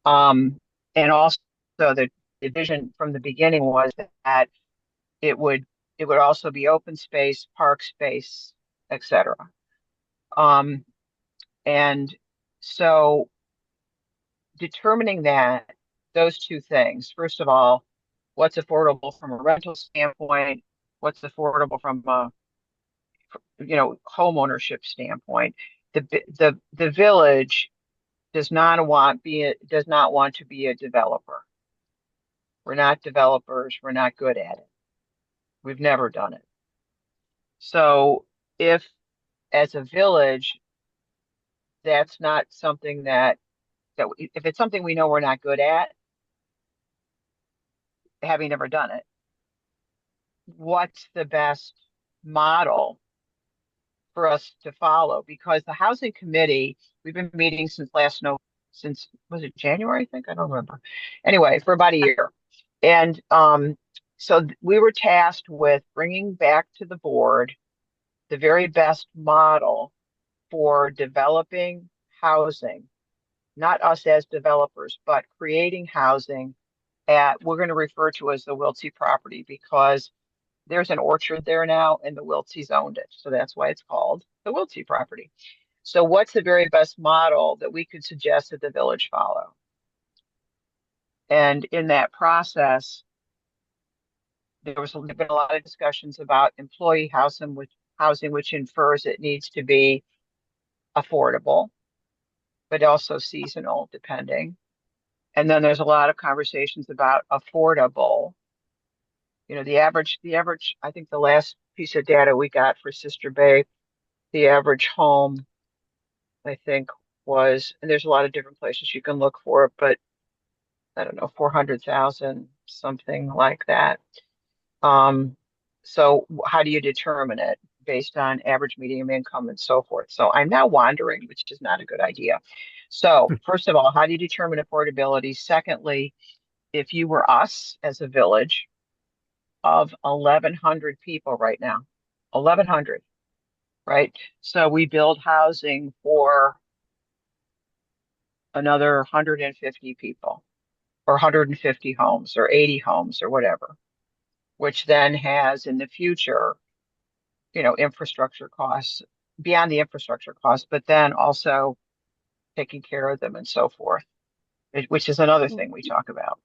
And also the vision from the beginning was that it would also be open space, park space, etc. Um, and so determining that, those two things, first of all, what's affordable from a rental standpoint, what's affordable from a, home ownership standpoint. The village does not want to be a developer. We're not developers. We're not good at it. We've never done it. So if as a village, that's not something if it's something we know we're not good at, having never done it, what's the best model for us to follow? Because the housing committee, we've been meeting since was it January? I think I don't remember. Anyway, for about a year, and so we were tasked with bringing back to the board the very best model for developing housing, not us as developers, but creating housing at, we're going to refer to as the Wiltsey property, because there's an orchard there now and the Wiltseys owned it. So that's why it's called the Wiltsey property. So what's the very best model that we could suggest that the village follow? And in that process, there've been a lot of discussions about employee housing, which infers it needs to be affordable, but also seasonal depending. And then there's a lot of conversations about affordable. The average, I think the last piece of data we got for Sister Bay, the average home, I think was, and there's a lot of different places you can look for it, but I don't know, 400,000, something like that. So how do you determine it based on average median income and so forth? So I'm now wandering, which is not a good idea. So first of all, how do you determine affordability? Secondly, if you were us as a village of 1,100 people right now, 1,100, right? So we build housing for another 150 people or 150 homes or 80 homes or whatever, which then has in the future, infrastructure costs beyond the infrastructure costs, but then also taking care of them and so forth, which is another thing we talk about.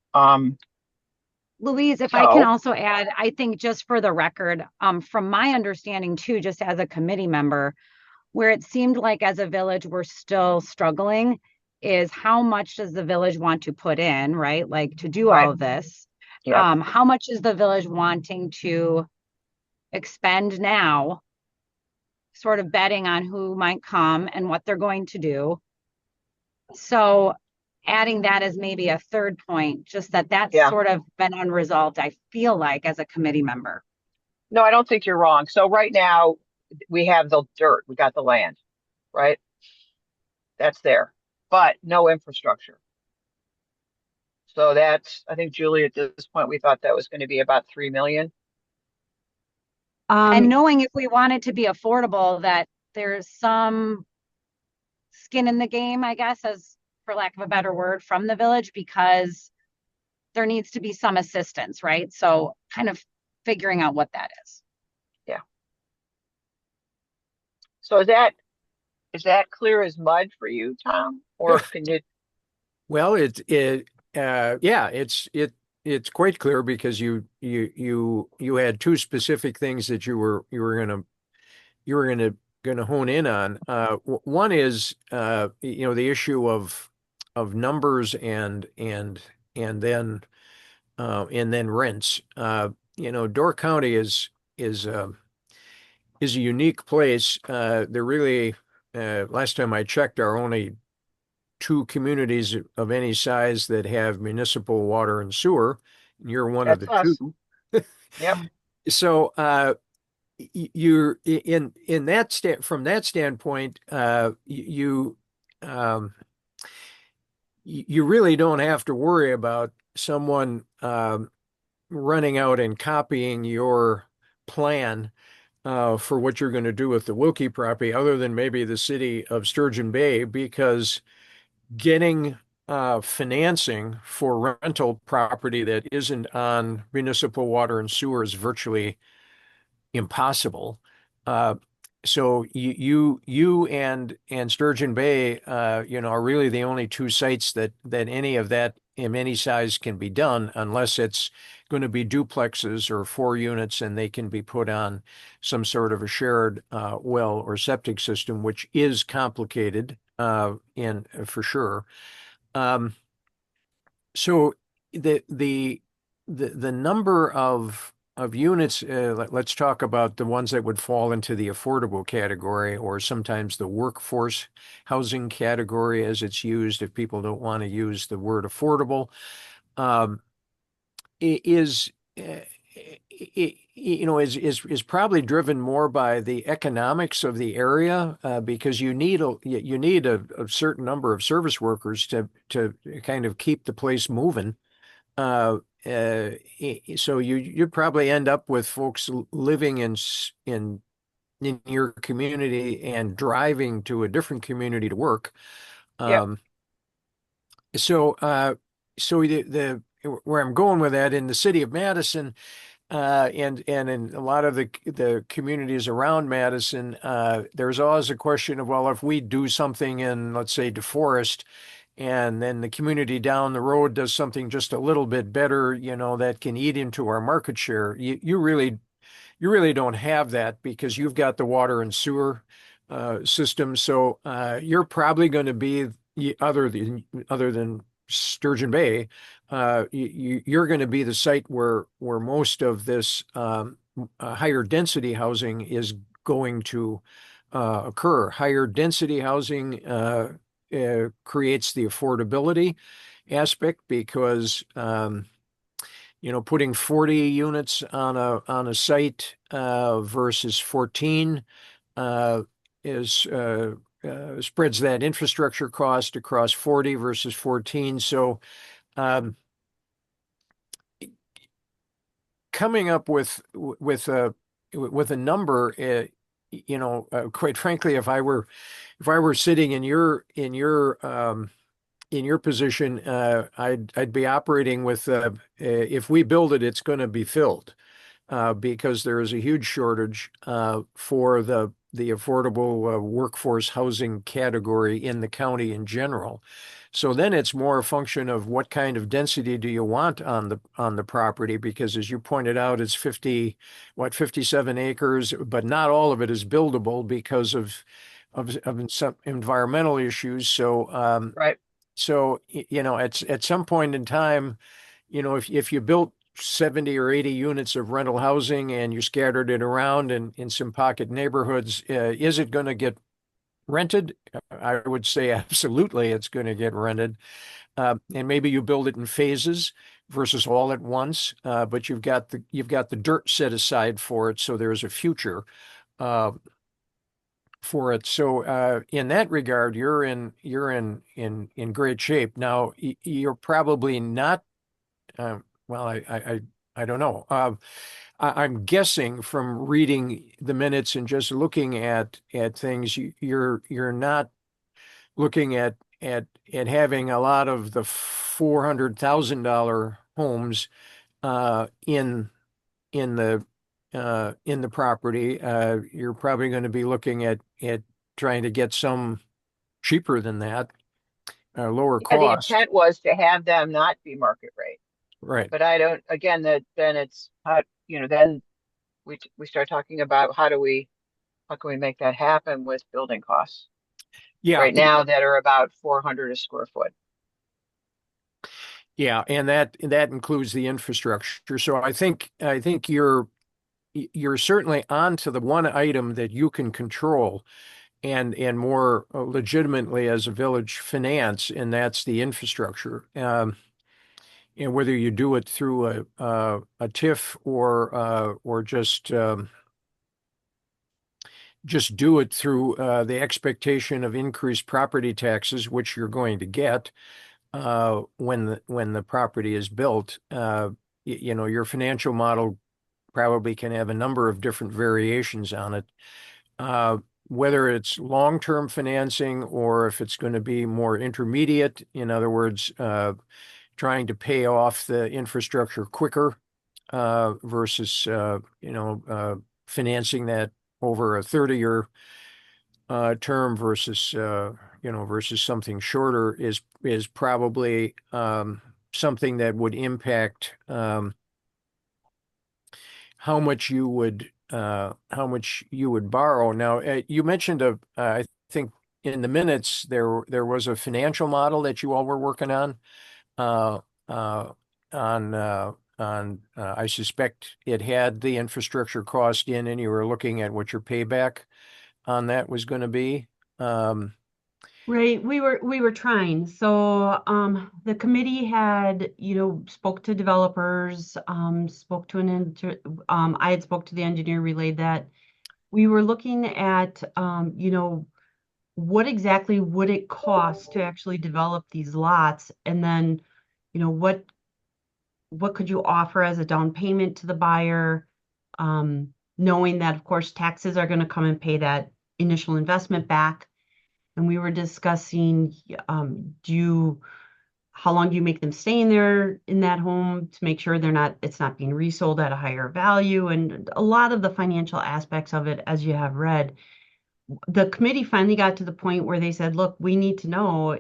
Louise, if I can So also add, I think just for the record, from my understanding too, just as a committee member, where it seemed like as a village we're still struggling is how much does the village want to put in, right? Like to do right, all of this. yeah, How much is the village wanting to expend now, sort of betting on who might come and what they're going to do. So adding that as maybe a third point, just that's yeah. sort of been unresolved, I feel like, as a committee member. No, I don't think you're wrong. So right now we have the dirt, we got the land, right? That's there, but no infrastructure. So that's, I think, Julie, at this point, we thought that was going to be about 3 million. And knowing if we want it to be affordable, that there's some skin in the game, I guess, as for lack of a better word, from the village, because there needs to be some assistance, right? So kind of figuring out what that is. Yeah. So is that clear as mud for you, Tom? Or can you? Well, yeah, it's quite clear because you had two specific things that you were gonna hone in on. One is the issue of numbers and then rents. Door County is a unique place. There really, last time I checked, are only two communities of any size that have municipal water and sewer. You're one of That's the us. two. Yep. So you're in from that standpoint, you really don't have to worry about someone running out and copying your plan for what you're going to do with the Wilkie property, other than maybe the city of Sturgeon Bay, because getting financing for rental property that isn't on municipal water and sewer is virtually impossible. so you and Sturgeon Bay, are really the only two sites that any of that in any size can be done, unless it's going to be duplexes or 4 units, and they can be put on some sort of a shared well or septic system, which is complicated, in for sure. Um, so the number of units, let's talk about the ones that would fall into the affordable category, or sometimes the workforce housing category as it's used if people don't want to use the word affordable. Um, is is probably driven more by the economics of the area, because you need a certain number of service workers to kind of keep the place moving. So you probably end up with folks living in your community and driving to a different community to work. Yep. Um, so the where I'm going with that, in the city of Madison, and in a lot of the communities around Madison, there's always a question of, well, if we do something in, let's say, DeForest, and then the community down the road does something just a little bit better, that can eat into our market share. You really don't have that, because you've got the water and sewer system. So you're probably going to be, other than Sturgeon Bay, you're going to be the site where most of this higher density housing is going to occur. Higher density housing creates the affordability aspect, because putting 40 units on a site versus 14 is spreads that infrastructure cost across 40 versus 14. So coming up with a number, quite frankly, if I were sitting in your position, I'd be operating with, if we build it, it's going to be filled, because there is a huge shortage for the affordable workforce housing category in the county in general. So then it's more a function of what kind of density do you want on the property, because as you pointed out, it's 57 acres, but not all of it is buildable because of some environmental issues. Right. So, at some point in time, if you built 70 or 80 units of rental housing and you scattered it around in some pocket neighborhoods, is it going to get rented? I would say absolutely it's going to get rented. And maybe you build it in phases versus all at once, but you've got the dirt set aside for it, so there's a future uh, for it. So in that regard, you're in great shape. Now you're probably not. Well, I don't know. I'm guessing from reading the minutes and just looking at things, you're not looking at having a lot of the $400,000 homes in the property. You're probably going to be looking at trying to get some cheaper than that, lower Yeah, the cost. intent was to have them not be market rate, Right. but I don't, again, that then it's, then we start talking about how can we make that happen with building costs Yeah. right now that are about 400 a square foot. Yeah. And that includes the infrastructure. So I think you're certainly on to the one item that you can control and more legitimately as a village finance, and that's the infrastructure. And whether you do it through a TIF or just do it through the expectation of increased property taxes, which you're going to get when the property is built. Your financial model probably can have a number of different variations on it. Whether it's long-term financing or if it's going to be more intermediate, in other words, trying to pay off the infrastructure quicker versus financing that over a 30-year term versus versus something shorter is probably something that would impact how much you would borrow. Now, you mentioned I think in the minutes there was a financial model that you all were working on. I suspect it had the infrastructure cost in, and you were looking at what your payback on that was going to be. Right, we were trying. So the committee had, spoke to developers, spoke to I had spoke to the engineer, relayed that. We were looking at what exactly would it cost to actually develop these lots, and then, what could you offer as a down payment to the buyer, knowing that, of course, taxes are going to come and pay that initial investment back. And we were discussing, how long do you make them stay in that home to make sure it's not being resold at a higher value, and a lot of the financial aspects of it, as you have read. The committee finally got to the point where they said, look, we need to know,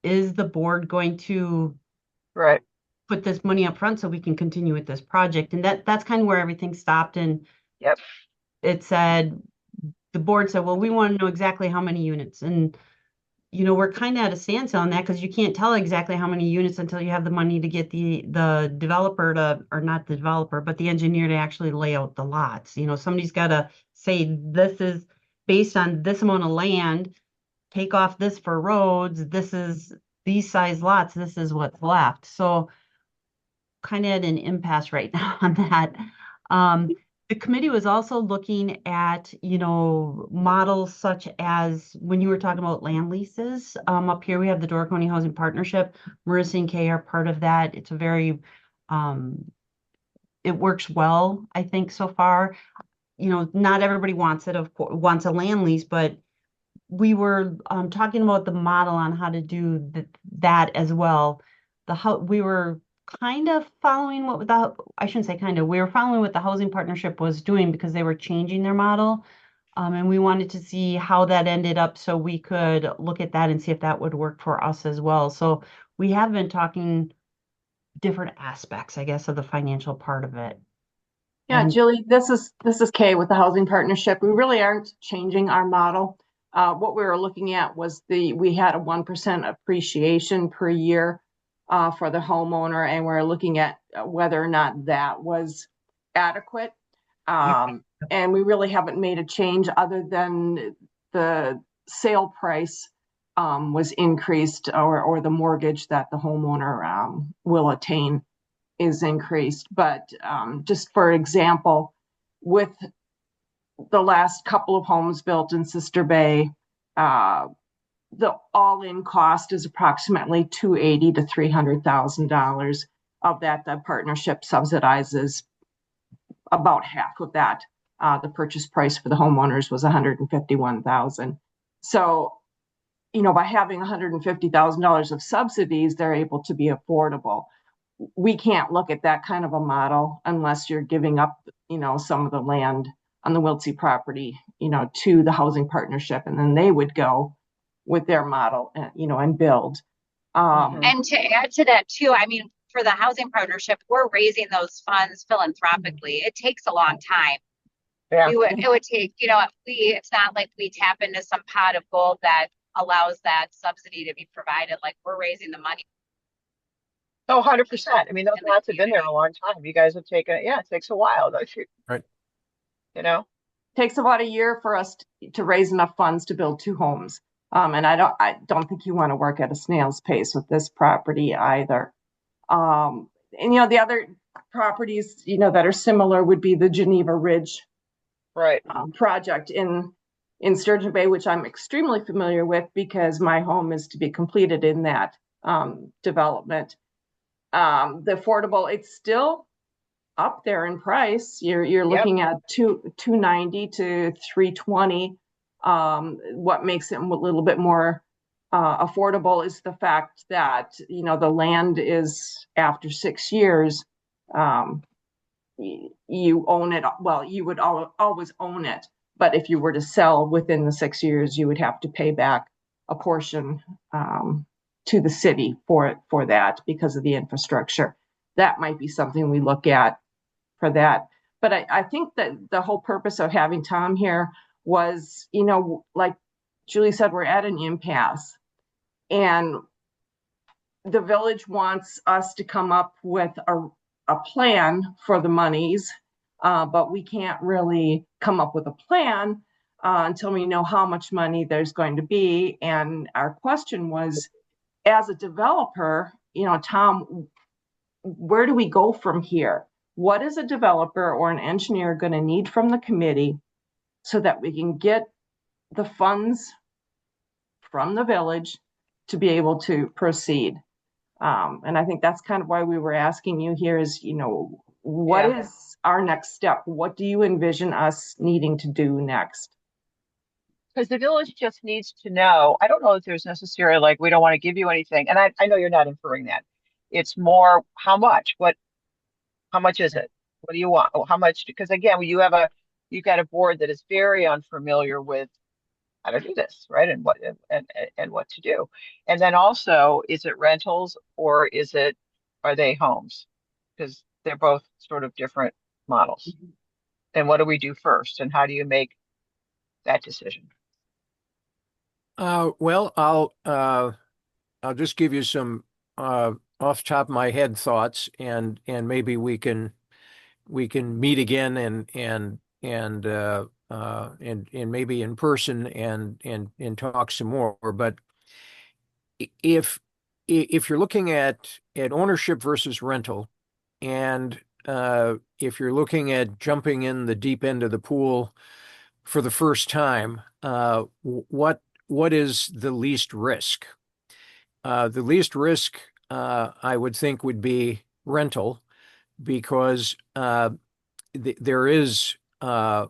is the board going to Right. put this money up front so we can continue with this project? And that's kind of where everything stopped. And Yep. the board said, well, we want to know exactly how many units. And, we're kind of at a standstill on that, because you can't tell exactly how many units until you have the money to get the developer or not the developer, but the engineer to actually lay out the lots. Somebody's got to say, this is based on this amount of land, take off this for roads, this is these size lots, this is what's left. So kind of at an impasse right now on that. The committee was also looking at, models such as when you were talking about land leases. Up here we have the Door County Housing Partnership. Marissa and Kay are part of that. It's a very, it works well, I think, so far. Not everybody wants it, of course, wants a land lease, but we were talking about the model on how to do that as well. We were kind of following I shouldn't say kind of, we were following what the Housing Partnership was doing, because they were changing their model. And we wanted to see how that ended up so we could look at that and see if that would work for us as well. So we have been talking different aspects, I guess, of the financial part of it. Yeah, And Julie, this is Kay with the Housing Partnership. We really aren't changing our model. What we were looking at was we had a 1% appreciation per year for the homeowner, and we're looking at whether or not that was adequate. And we really haven't made a change other than the sale price was increased, or the mortgage that the homeowner will attain is increased. But just for example, with the last couple of homes built in Sister Bay, the all-in cost is approximately $280,000 to $300,000. Of that, the partnership subsidizes about half of that. The purchase price for the homeowners was $151,000. So, by having $150,000 of subsidies, they're able to be affordable. We can't look at that kind of a model unless you're giving up, some of the land on the Wiltsey property, to the Housing Partnership, and then they would go with their model, and build. And to add to that too, I mean, for the Housing Partnership, we're raising those funds philanthropically. It takes a long time. Yeah. It would take, it's not like we tap into some pot of gold that allows that subsidy to be provided. Like, we're raising the money. Oh, 100%. I mean, those lots have been there a long time. You guys have taken it. Yeah, it takes a while, don't you? Right. Takes about a year for us to raise enough funds to build 2 homes. And I don't think you want to work at a snail's pace with this property either. And the other properties, that are similar would be the Geneva Ridge Right. project in Sturgeon Bay, which I'm extremely familiar with because my home is to be completed in that development. The affordable, it's still up there in price. You're looking at $290 to $320. What makes it a little bit more affordable is the fact that the land is, after 6 years, you own it. Well, you would always own it, But if you were to sell within the 6 years, you would have to pay back a portion to the city for that because of the infrastructure. That might be something we look at for that. But I think that the whole purpose of having Tom here was, like Julie said, we're at an impasse. And the village wants us to come up with a plan for the monies, but we can't really come up with a plan until we know how much money there's going to be. And our question was, as a developer, Tom, where do we go from here? What is a developer or an engineer going to need from the committee so that we can get the funds from the village to be able to proceed? And I think that's kind of why we were asking you here is, what is our next step? What do you envision us needing to do next? Because the village just needs to know. I don't know if there's necessarily like, we don't want to give you anything. And I know you're not inferring that. It's more how much? How much is it? What do you want? How much? Because again, you've got a board that is very unfamiliar with how to do this, right? And what to do. And then also, is it rentals or are they homes? Because they're both sort of different models. And what do we do first? And how do you make that decision? Well, I'll just give you some off the top of my head thoughts, and maybe we can meet again and maybe in person and talk some more. But if you're looking at ownership versus rental, and if you're looking at jumping in the deep end of the pool for the first time, what is the least risk? The least risk, I would think, would be rental, because there are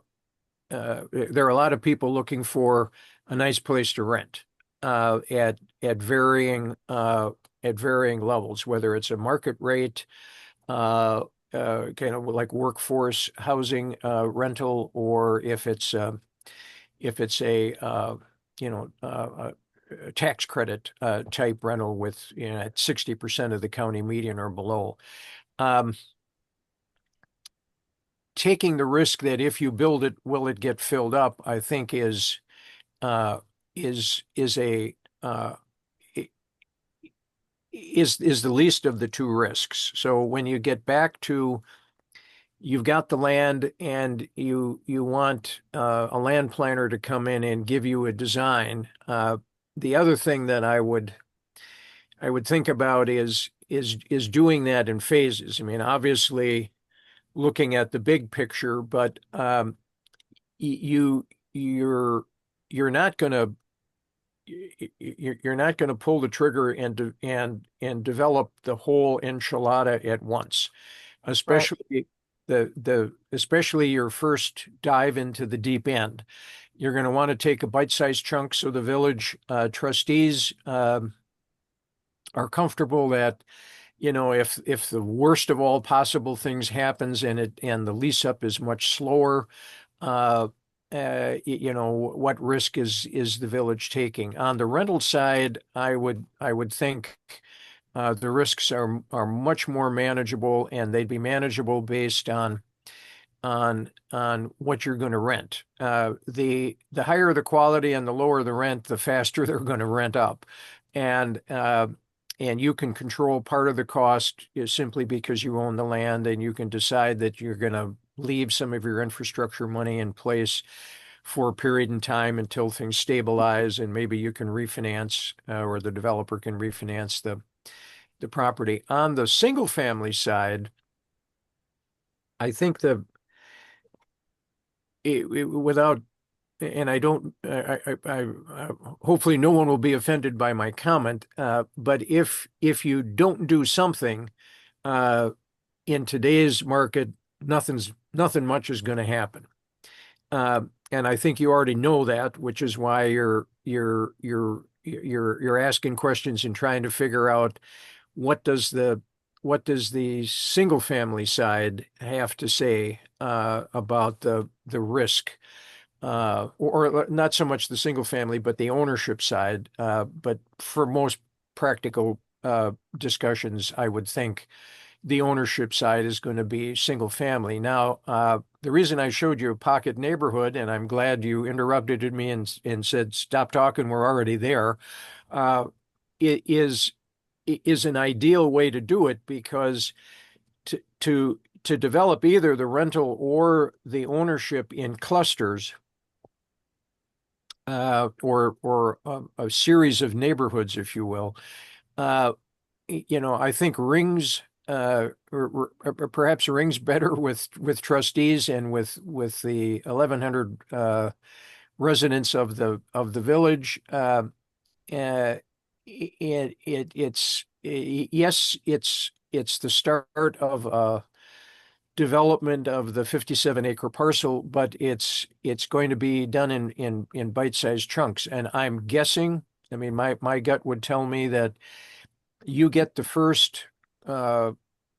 a lot of people looking for a nice place to rent at varying levels, whether it's a market rate, kind of like workforce housing rental, or if it's a tax credit type rental with at 60% of the county median or below. Taking the risk that if you build it, will it get filled up, I think is the least of the two risks. So when you get back to, you've got the land and you want a land planner to come in and give you a design. The other thing that I would think about is doing that in phases. I mean, obviously looking at the big picture, but you're not going to pull the trigger and develop the whole enchilada at once, especially especially your first dive into the deep end. You're going to want to take a bite-sized chunk so the village trustees are comfortable that, if the worst of all possible things happens and the lease up is much slower, what risk is the village taking? On the rental side, I would think the risks are much more manageable, and they'd be manageable based on what you're going to rent. The higher the quality and the lower the rent, the faster they're going to rent up, and you can control part of the cost simply because you own the land, and you can decide that you're going to leave some of your infrastructure money in place for a period in time until things stabilize, and maybe you can refinance or the developer can refinance the property. On the single family side, I think without, and I don't, I hopefully no one will be offended by my comment, but if you don't do something in today's market, nothing much is going to happen. And I think you already know that, which is why you're asking questions and trying to figure out what does the single family side have to say about the risk or not so much the single family, but the ownership side. But for most practical discussions, I would think the ownership side is going to be single family. Now, the reason I showed you a pocket neighborhood, and I'm glad you interrupted me and said, stop talking, we're already there, it is an ideal way to do it, because to develop either the rental or the ownership in clusters, or a series of neighborhoods, if you will, I think rings, or perhaps rings better with trustees and with the 1,100 residents of the village. Yes, it's the start of a development of the 57-acre parcel, but it's going to be done in bite-sized chunks. And I'm guessing, I mean, my gut would tell me that you get the first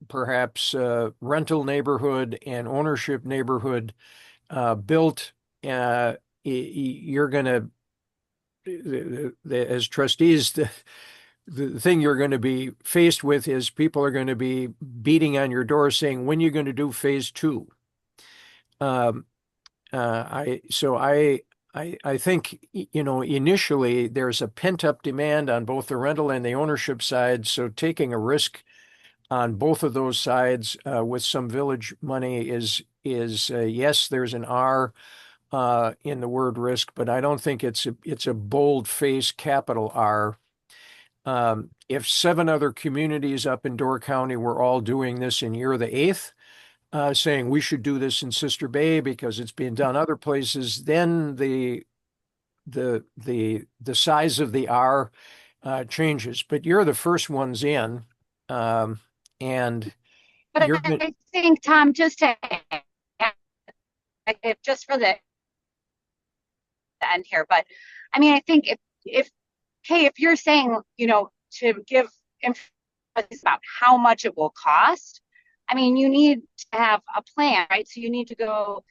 perhaps rental neighborhood and ownership neighborhood built. You're going to, as trustees, the thing you're going to be faced with is people are going to be beating on your door saying, when are you going to do phase two? I think, initially there's a pent-up demand on both the rental and the ownership side. So taking a risk on both of those sides with some village money is yes, there's an R in the word risk, but I don't think it's a bold-face capital R. If 7 other communities up in Door County were all doing this and you're the 8th, saying we should do this in Sister Bay because it's being done other places, then the size of the R changes. But you're the first ones in, and But you're I think, Tom, just to just for the end here, but I mean, I think if you're saying, to give information about how much it will cost, I mean, you need to have a plan, right? So you need to go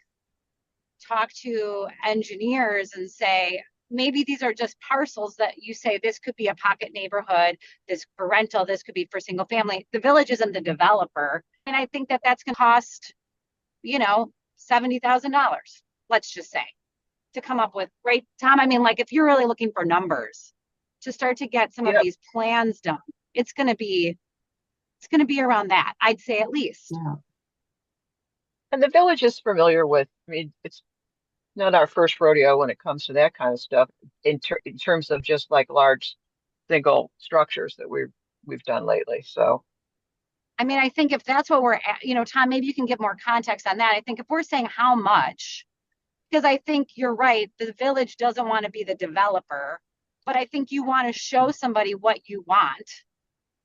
talk to engineers and say, maybe these are just parcels that you say this could be a pocket neighborhood, this for rental, this could be for single family. The village isn't the developer. And I think that that's going to cost, $70,000, let's just say, to come up with, right, Tom? I mean, like, if you're really looking for numbers to start to get some of these plans done, it's going to be around that, I'd say, at least. Yeah. And the village is familiar with, I mean, it's not our first rodeo when it comes to that kind of stuff in terms of just like large single structures that we've done lately. So I mean, I think if that's what we're at, Tom, maybe you can give more context on that. I think if we're saying how much, because I think you're right, the village doesn't want to be the developer, but I think you want to show somebody what you want.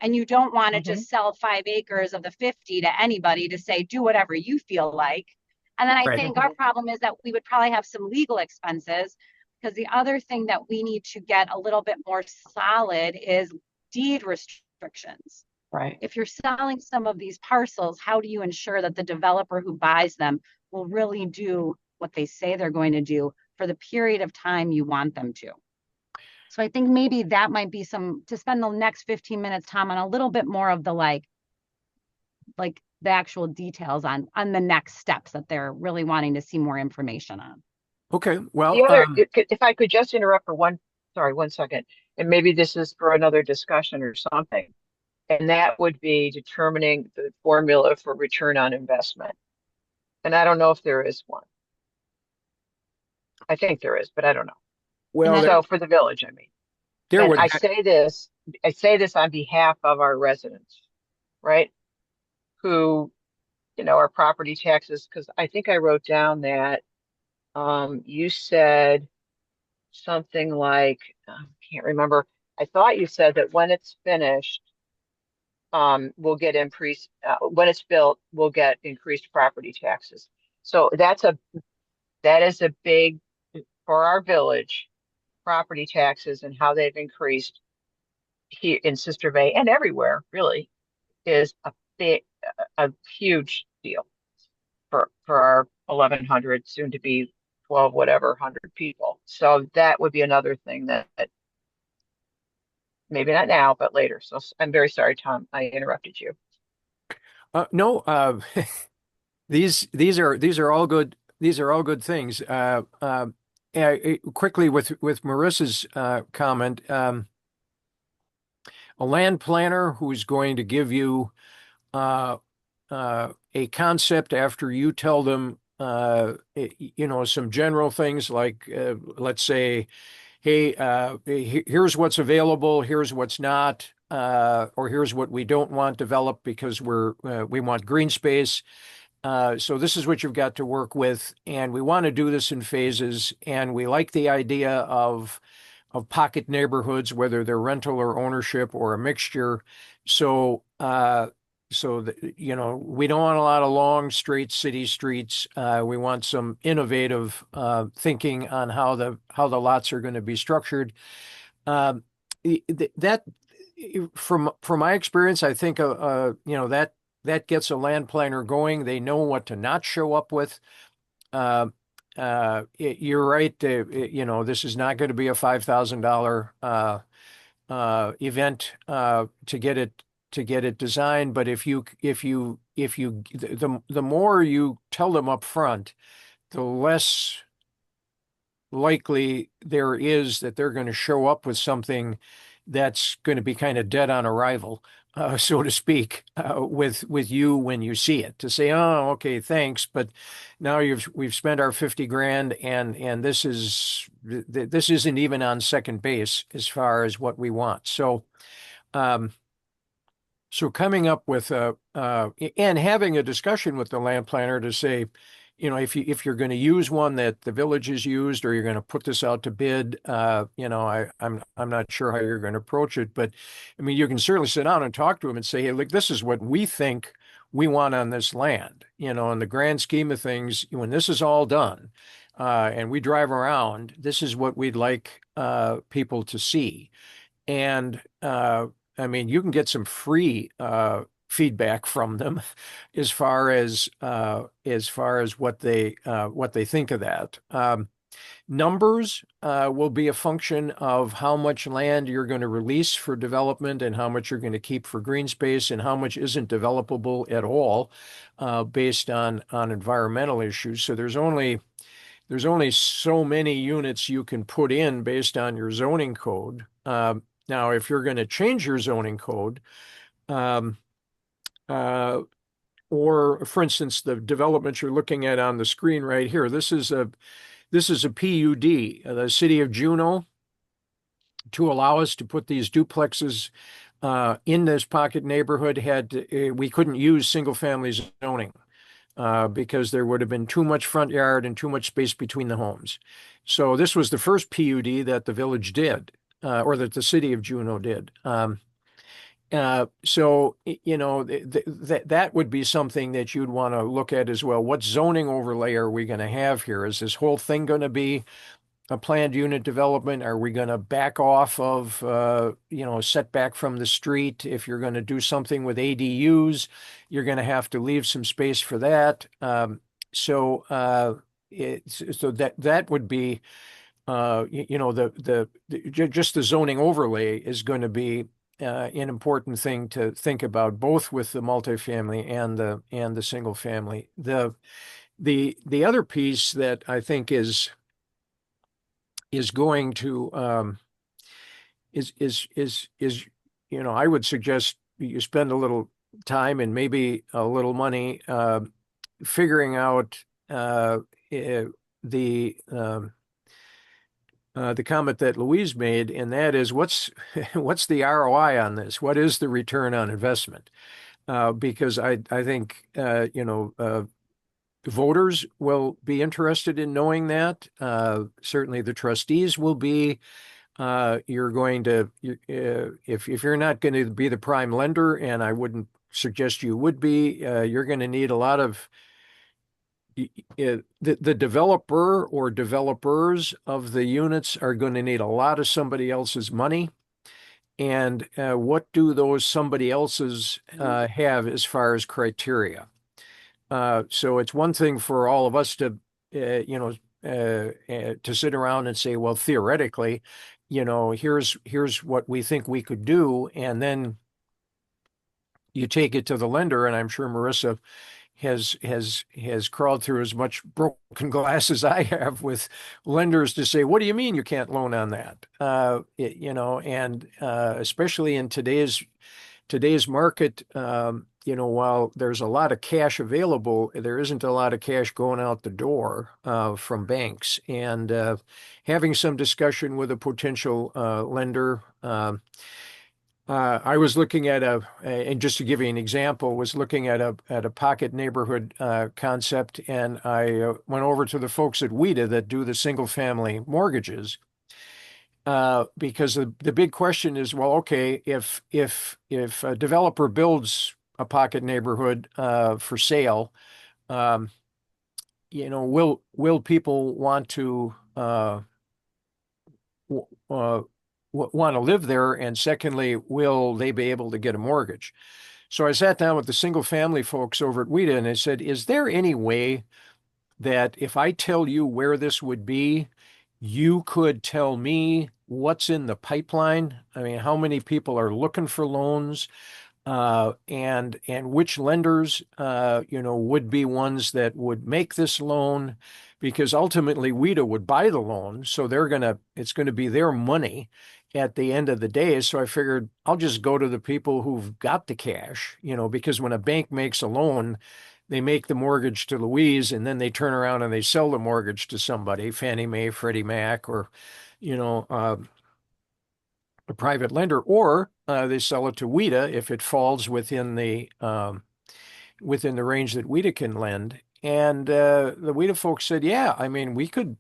And you don't want to just sell 5 acres of the 50 to anybody to say, do whatever you feel like. And then I think our problem is that we would probably have some legal expenses, because the other thing that we need to get a little bit more solid is deed restrictions. Right. If you're selling some of these parcels, how do you ensure that the developer who buys them will really do what they say they're going to do for the period of time you want them to? So I think maybe that might be to spend the next 15 minutes, Tom, on a little bit more of the like the actual details on the next steps that they're really wanting to see more information on. Okay. Well, the other, if I could just interrupt for one second, and maybe this is for another discussion or something, and that would be determining the formula for return on investment. And I don't know if there is one. I think there is, but I don't know. well, So for the village, I mean, there and would. I say this on behalf of our residents, right? Who, our property taxes, because I think I wrote down that you said something like, I can't remember. I thought you said that when it's finished, we'll get increased, when it's built, we'll get increased property taxes. So that is a big, for our village, property taxes and how they've increased here in Sister Bay and everywhere really is a huge deal for our 1,100 soon to be 12, whatever, 100 people. So that would be another thing that maybe not now, but later. So I'm very sorry, Tom, I interrupted you. No, these are all good. These are all good things. Quickly with Marissa's comment, a land planner who's going to give you uh, a concept after you tell them, some general things like, let's say, hey, here's what's available, here's what's not, or here's what we don't want developed because we want green space. So this is what you've got to work with, and we want to do this in phases, and we like the idea of pocket neighborhoods, whether they're rental or ownership or a mixture. So, we don't want a lot of long, straight city streets. We want some innovative thinking on how the lots are going to be structured. Um, that, from my experience, I think that gets a land planner going. They know what to not show up with. You're right. This is not going to be a $5,000 event to get it designed. But the more you tell them up front, the less likely there is that they're going to show up with something that's going to be kind of dead on arrival, so to speak, with you when you see it. To say, oh, okay, thanks, but now we've spent our 50 grand, and this isn't even on second base as far as what we want. So coming up with and having a discussion with the land planner to say, if you're going to use one that the village has used, or you're going to put this out to bid, I'm not sure how you're going to approach it, but I mean, you can certainly sit down and talk to them and say, hey, look, this is what we think we want on this land. In the grand scheme of things, when this is all done, and we drive around, this is what we'd like people to see. And I mean, you can get some free feedback from them as far as what they think of that. Numbers will be a function of how much land you're going to release for development, and how much you're going to keep for green space, and how much isn't developable at all, based on environmental issues. So there's only so many units you can put in based on your zoning code. Now, if you're going to change your zoning code, or for instance, the development you're looking at on the screen right here, this is a PUD. The city of Juneau, to allow us to put these duplexes in this pocket neighborhood, we couldn't use single family zoning. Because there would have been too much front yard and too much space between the homes. So this was the first PUD that the village did, or that the city of Juneau did. So that would be something that you'd want to look at as well. What zoning overlay are we going to have here? Is this whole thing going to be a planned unit development? Are we going to back off of, setback from the street? If you're going to do something with ADUs, you're going to have to leave some space for that. So that would be, just the zoning overlay is going to be an important thing to think about, both with the multifamily and the single family. The other piece that I think is going to I would suggest you spend a little time and maybe a little money figuring out the comment that Louise made, and that is, what's the ROI on this? What is the return on investment? Because I think voters will be interested in knowing that. Certainly the trustees will be. You're going to, if you're not going to be the prime lender, and I wouldn't suggest you would be, you're going to need a lot of the developer or developers of the units are going to need a lot of somebody else's money. And what do those somebody else's have as far as criteria? So it's one thing for all of us to, to sit around and say, well, theoretically, here's what we think we could do, and then you take it to the lender, and I'm sure Marissa has crawled through as much broken glass as I have with lenders to say, what do you mean you can't loan on that? And especially in today's market, while there's a lot of cash available, there isn't a lot of cash going out the door from banks. And having some discussion with a potential lender. I was looking at and just to give you an example, was looking at a pocket neighborhood concept, and I went over to the folks at WIDA that do the single family mortgages. Because the big question is, well, okay, if a developer builds a pocket neighborhood for sale, will people want to want to live there? And secondly, will they be able to get a mortgage? So I sat down with the single family folks over at WIDA, and I said, is there any way that if I tell you where this would be, you could tell me what's in the pipeline? I mean, how many people are looking for loans, and which lenders, would be ones that would make this loan, because ultimately WIDA would buy the loan, so it's going to be their money at the end of the day. So I figured I'll just go to the people who've got the cash, because when a bank makes a loan, they make the mortgage to Louise, and then they turn around and they sell the mortgage to somebody, Fannie Mae, Freddie Mac, or, a private lender, or they sell it to WIDA if it falls within the range that WIDA can lend. And the WIDA folks said, yeah, I mean, we could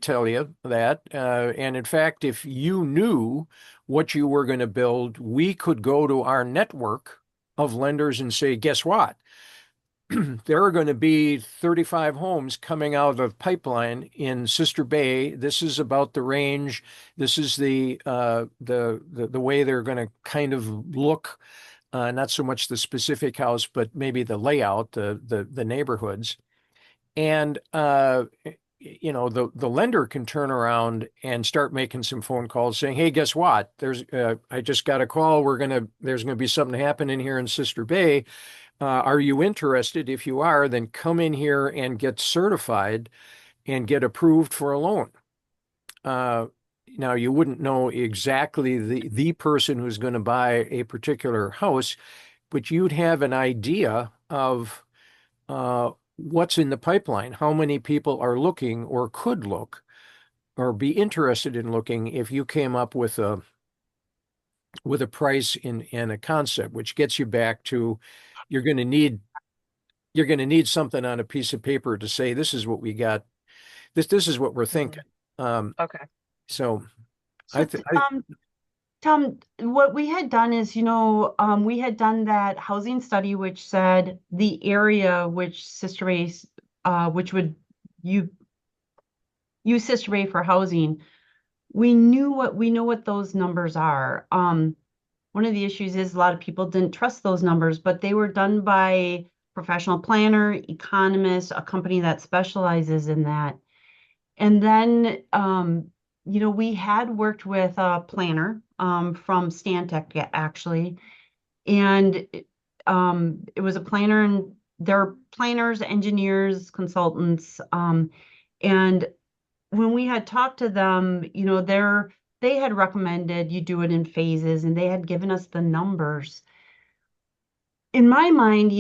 tell you that. And in fact, if you knew what you were going to build, we could go to our network of lenders and say, guess what? There are going to be 35 homes coming out of the pipeline in Sister Bay. This is about the range. This is the way they're going to kind of look. Not so much the specific house, but maybe the layout, the neighborhoods. And the lender can turn around and start making some phone calls saying, hey, guess what? I just got a call. There's going to be something happening here in Sister Bay. Are you interested? If you are, then come in here and get certified and get approved for a loan. Now, you wouldn't know exactly the person who's going to buy a particular house, but you'd have an idea of what's in the pipeline, how many people are looking or could look or be interested in looking if you came up with a price and a concept, which gets you back to you're going to need something on a piece of paper to say, this is what we got. This is what we're thinking. Okay. So So, Tom, what we had done is, we had done that housing study, which said the area which Sister Bay, which would you use Sister Bay for housing. We know what those numbers are. One of the issues is a lot of people didn't trust those numbers, but they were done by professional planner, economist, a company that specializes in that. And then, we had worked with a planner from Stantec, actually, and it was a planner, and they're planners, engineers, consultants, and when we had talked to them, they had recommended you do it in phases, and they had given us the numbers. In my mind,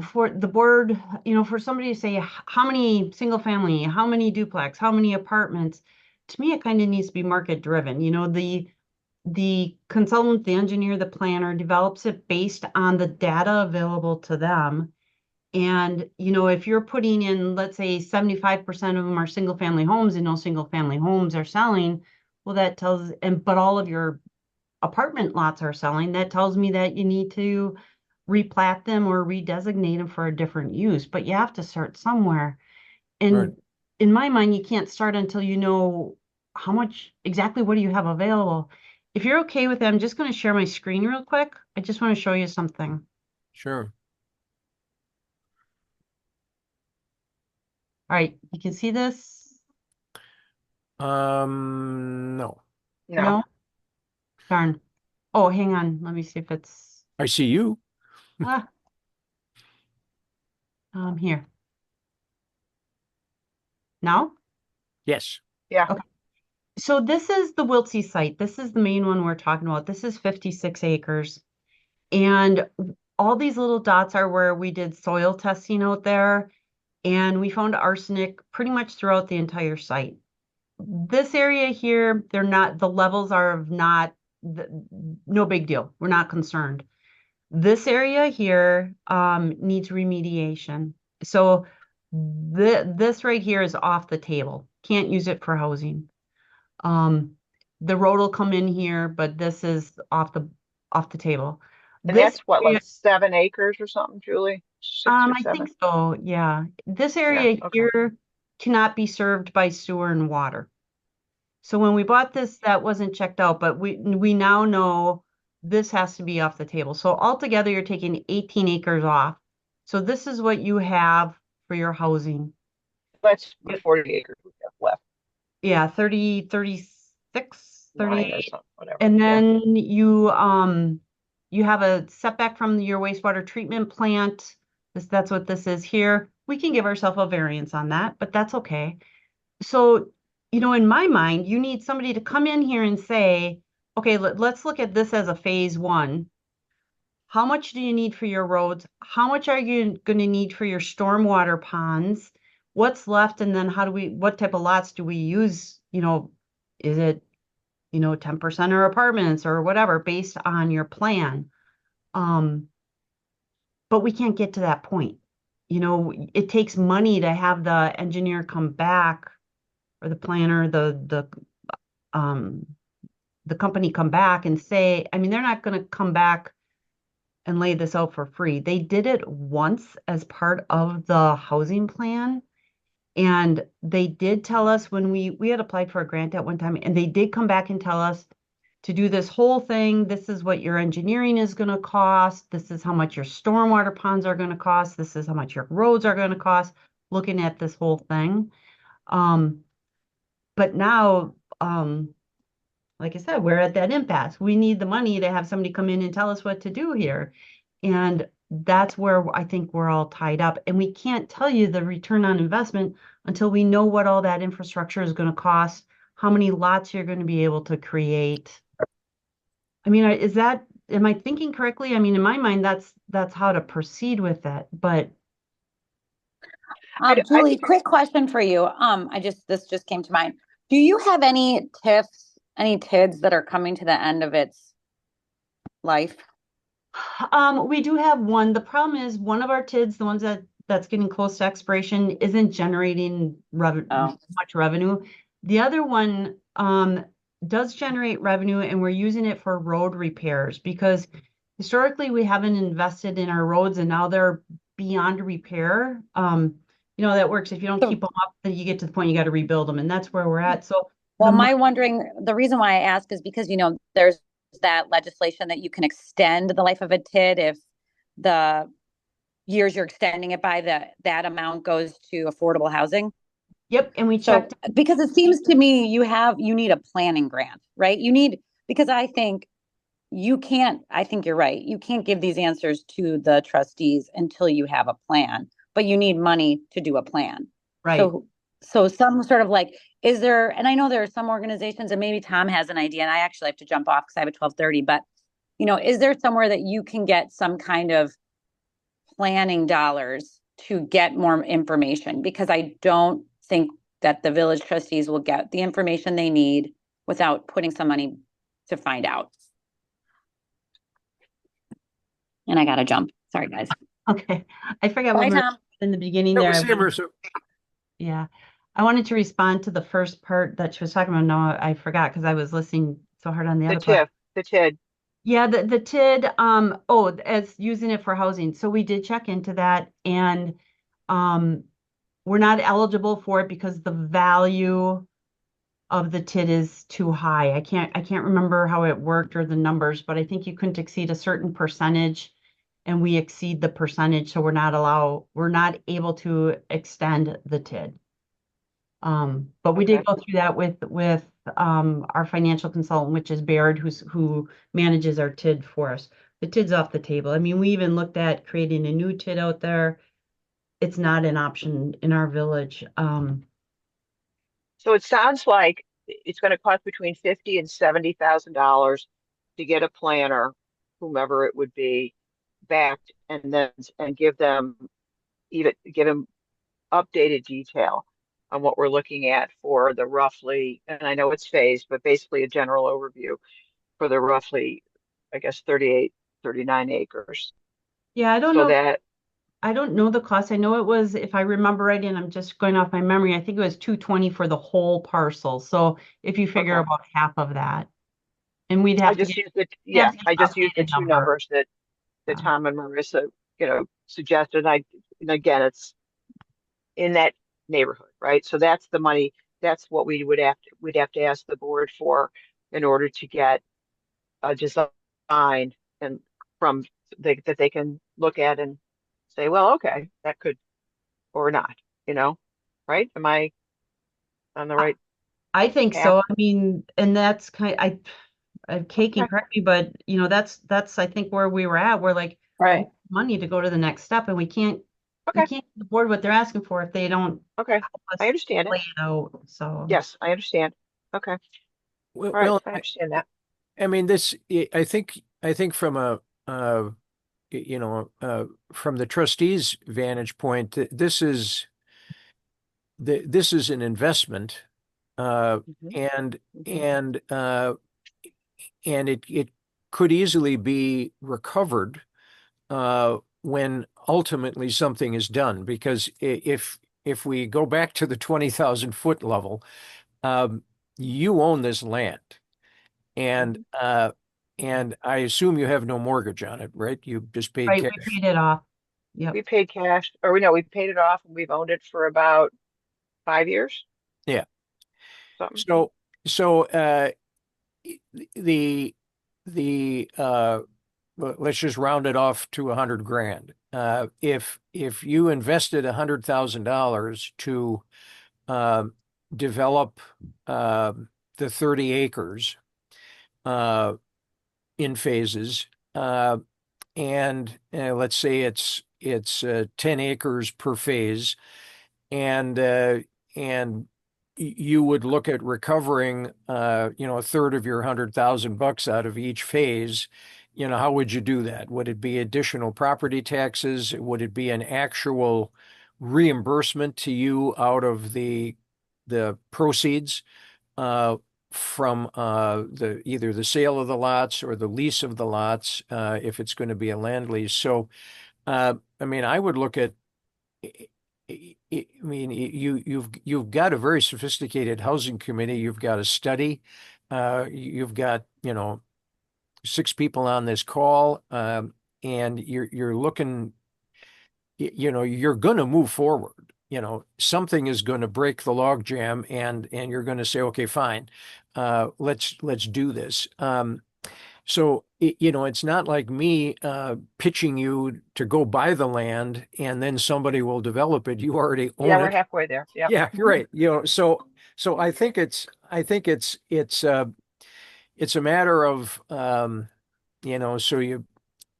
for the board, for somebody to say how many single family, how many duplex, how many apartments, to me, it kind of needs to be market driven. The consultant, the engineer, the planner develops it based on the data available to them. And, if you're putting in, let's say 75% of them are single family homes and no single family homes are selling, well, but all of your apartment lots are selling, that tells me that you need to replat them or redesignate them for a different use, but you have to start somewhere. And Right. In my mind, you can't start until you know exactly what do you have available. If you're okay with it, I'm just going to share my screen real quick. I just want to show you something. Sure. All right, you can see this. No, No, No? Darn. Oh, hang on. Let me see if it's I see you. ah, here. Now? Yes. yeah, Okay. So this is the Wiltsey site. This is the main one we're talking about. This is 56 acres. And all these little dots are where we did soil testing out there, and we found arsenic pretty much throughout the entire site. This area here, they're not, the levels are of not, no big deal. We're not concerned. This area here needs remediation. So this right here is off the table. Can't use it for housing. The road will come in here, but this is off the table. and This that's what, area, like 7 acres or something, Julie? 6 or I 7? think so, yeah. This Yeah, area okay. here cannot be served by sewer and water. So when we bought this, that wasn't checked out, but we now know this has to be off the table. So altogether, you're taking 18 acres off. So this is what you have for your housing. That's the 40 acres we have left, Yeah, 30, 36, 9 or 38. something, whatever. And Yeah. then you have a setback from your wastewater treatment plant. That's what this is here. We can give ourselves a variance on that, but that's okay. So, in my mind, you need somebody to come in here and say, okay, let's look at this as a phase one. How much do you need for your roads? How much are you going to need for your stormwater ponds? What's left? And then what type of lots do we use? Is it, 10% or apartments or whatever based on your plan? But we can't get to that point. It takes money to have the engineer come back or the planner, the company come back and say, I mean, they're not going to come back and lay this out for free. They did it once as part of the housing plan. And they did tell us when we had applied for a grant at one time, and they did come back and tell us to do this whole thing. This is what your engineering is going to cost. This is how much your stormwater ponds are going to cost. This is how much your roads are going to cost, looking at this whole thing. But now, like I said, we're at that impasse. We need the money to have somebody come in and tell us what to do here. And that's where I think we're all tied up. And we can't tell you the return on investment until we know what all that infrastructure is going to cost, how many lots you're going to be able to create. I mean, am I thinking correctly? I mean, in my mind, that's how to proceed with it. But I Julie, think quick question for you. This just came to mind. Do you have any TIFs, any TIDs that are coming to the end of its life? we do have one. The problem is one of our TIDs, the ones that's getting close to expiration, isn't generating much revenue. The other one does generate revenue, and we're using it for road repairs because historically we haven't invested in our roads, and now they're beyond repair. That works. If you don't keep them up, then you get to the point you got to rebuild them, and that's where we're at. So, well, the reason why I ask is because, there's that legislation that you can extend the life of a TID if the years you're extending it by that amount goes to affordable housing. Yep, and we checked because it seems to me you need a planning grant, right? Because I think you're right. You can't give these answers to the trustees until you have a plan, but you need money to do a plan. Right. So some sort of is there, and I know there are some organizations, and maybe Tom has an idea, and I actually have to jump off because I have a 12:30, but is there somewhere that you can get some kind of planning dollars to get more information? Because I don't think that the village trustees will get the information they need without putting some money to find out. And I got to jump. Sorry, guys. Okay. I forgot Bye, what we were Tom. in the beginning That there. was Emerson. Yeah. I wanted to respond to the first part that she was talking about. No, I forgot because I was listening so hard on the other part. the TID. Yeah, the TID, as using it for housing. So we did check into that, and we're not eligible for it because the value of the TID is too high. I can't remember how it worked or the numbers, but I think you couldn't exceed a certain percentage, and we exceed the percentage, so we're not able to extend the TID. But we did Okay. go through that with our financial consultant, which is Baird, who manages our TID for us. The TID's off the table. I mean, we even looked at creating a new TID out there. It's not an option in our village. So it sounds like it's going to cost between 50 and $70,000 to get a planner, whomever it would be, backed, and then and give them updated detail on what we're looking at for the roughly, and I know it's phased, but basically a general overview for the roughly, I guess, 38, 39 acres. Yeah, So that, I don't know the cost. I know it was, if I remember right, and I'm just going off my memory, I think it was 220 for the whole parcel. So if you figure okay. about half of that, and we'd I have to just get, used the, we'd have yeah, to get I an just used the updated two number. numbers that Yeah. Tom and Marissa, suggested. And again, it's in that neighborhood, right? So that's the money, that's what we'd have to ask the board for in order to get a design and from that they can look at and say, well, okay, that could or not, right? Am I on the I right I think path? so. I mean, and that's Kate can Okay, correct me, but that's I think where we were at. We're like Right. money to go to the next step, and we okay, can't afford what they're asking for if they don't okay. help I us understand lay it. it out. So Yes, I understand. Okay, Well, all right, well, I understand that. I mean, I think from you know, from the trustees' vantage point, this is an investment, Mhm. and and uh, and it could easily be recovered when ultimately something is done. Because if we go back to the 20,000 foot level, um, you own this land, and Mhm. I assume you have no mortgage on it, right? You just paid right, we cash. paid it off. Yep. We paid cash, or no, we paid it off and we've owned it for about 5 years, Yeah. something. So so the the let's just round it off to 100 grand. If you invested $100,000 to uh, develop uh, the 30 acres uh, in phases, and let's say it's 10 acres per phase, and you would look at recovering a third of your $100,000 out of each phase. How would you do that? Would it be additional property taxes? Would it be an actual reimbursement to you out of the proceeds uh, from the either the sale of the lots or the lease of the lots, if it's going to be a land lease? So I mean, I would look at I mean, you've got a very sophisticated housing committee. You've got a study. You've got, 6 people on this call, and you're looking. You're going to move forward. Something is going to break the log jam, and you're going to say, okay, fine, let's do this. So, it's not like me pitching you to go buy the land and then somebody will develop it. You already Yeah, own we're it. halfway there. Yep. Yeah, you're right. So I think it's a matter of so you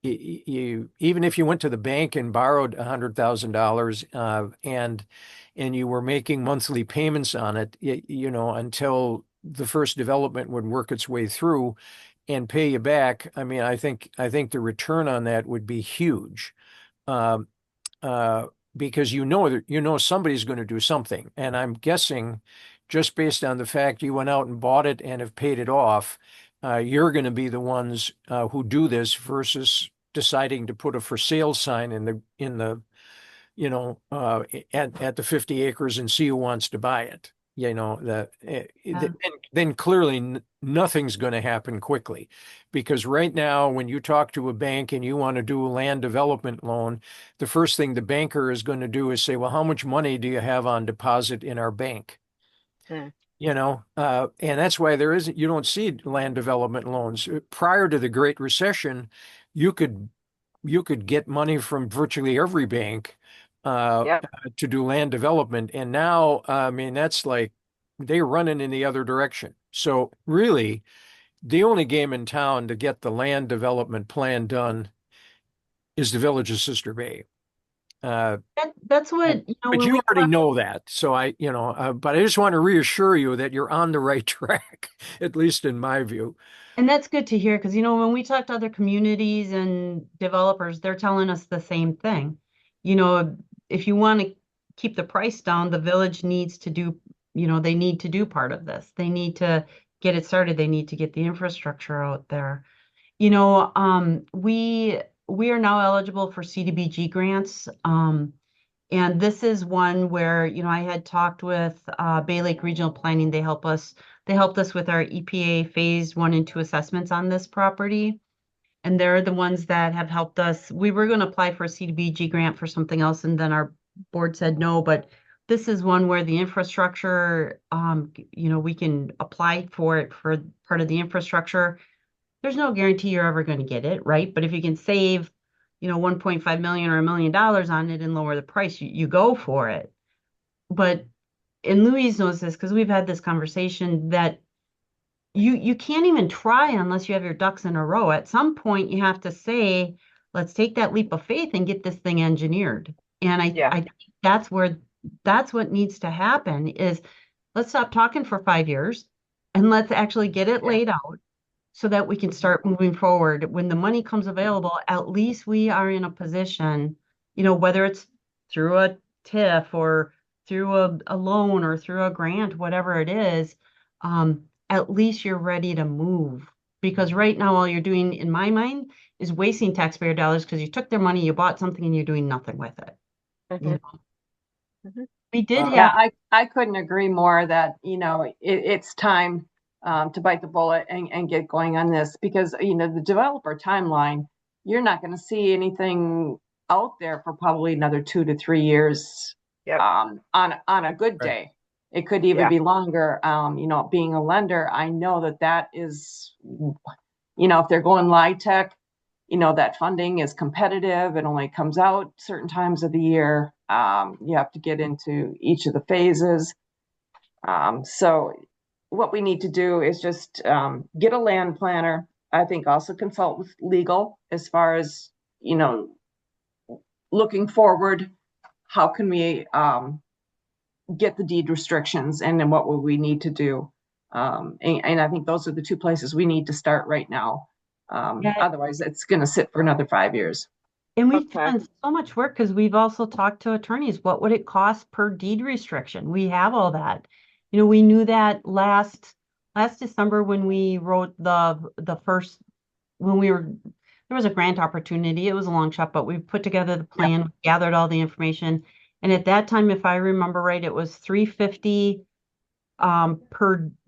even if you went to the bank and borrowed $100,000 and you were making monthly payments on it, until the first development would work its way through and pay you back. I mean, I think the return on that would be huge. Um, uh, because that somebody's going to do something. And I'm guessing, just based on the fact you went out and bought it and have paid it off, you're going to be the ones who do this versus deciding to put a for sale sign in the at the 50 acres and see who wants to buy it. Yeah. Then clearly nothing's going to happen quickly, because right now when you talk to a bank and you want to do a land development loan, the first thing the banker is going to do is say, well, how much money do you have on deposit in our bank? Mm. And that's why you don't see land development loans. Prior to the Great Recession, you could get money from virtually every bank, Yep. to do land development. And now, I mean, that's like they're running in the other direction. So really, the only game in town to get the land development plan done is the Village of Sister Bay. That's what, you know, But when you we already know that. So but I just want to reassure you that you're on the right track, at least in my view. And that's good to hear because, you know, when we talk to other communities and developers, they're telling us the same thing. You know, if you want to keep the price down, the village needs to do, you know, they need to do part of this. They need to get it started. They need to get the infrastructure out there. You know, we are now eligible for CDBG grants. And this is one where, you know, I had talked with Bay Lake Regional Planning. They helped us with our EPA phase 1 and 2 assessments on this property. And they're the ones that have helped us. We were going to apply for a CDBG grant for something else, and then our board said no. But this is one where the infrastructure, you know, we can apply for it for part of the infrastructure. There's no guarantee you're ever going to get it, right? But if you can save, you know, 1.5 million or $1 million on it and lower the price, you go for it. But, and Louise knows this because we've had this conversation, that you can't even try unless you have your ducks in a row. At some point, you have to say, let's take that leap of faith and get this thing engineered. And I think that's what needs to happen is, let's stop talking for 5 years and let's actually get it laid out so that we can start moving forward. When the money comes available, at least we are in a position, you know, whether it's through a TIF or through a loan or through a grant, whatever it is, at least you're ready to move. Because right now, all you're doing, in my mind, is wasting taxpayer dollars because you took their money, you bought something, and you're doing nothing with it. Mhm. You know? Mhm. We did have. Yeah, I couldn't agree more that, you know, it's time to bite the bullet and get going on this, because, you know, the developer timeline, you're not going to see anything out there for probably another 2 to 3 years. Yep. On a good Right. day. It could even Yeah. be longer. You know, being a lender, I know that is, you know, if they're going LIHTC, you know, that funding is competitive. It only comes out certain times of the year. You have to get into each of the phases. So what we need to do is just get a land planner. I think also consult with legal as far as, you know, looking forward, how can we get the deed restrictions, and then what will we need to do? And I think those are the two places we need to start right now. Yeah. Otherwise, it's going to sit for another 5 years. And we've Okay. done so much work because we've also talked to attorneys. What would it cost per deed restriction? We have all that. You know, we knew that last December when we wrote the first, when we were, there was a grant opportunity. It was a long shot, but we put together the plan, gathered all the information. And at that time, if I remember right, it was $350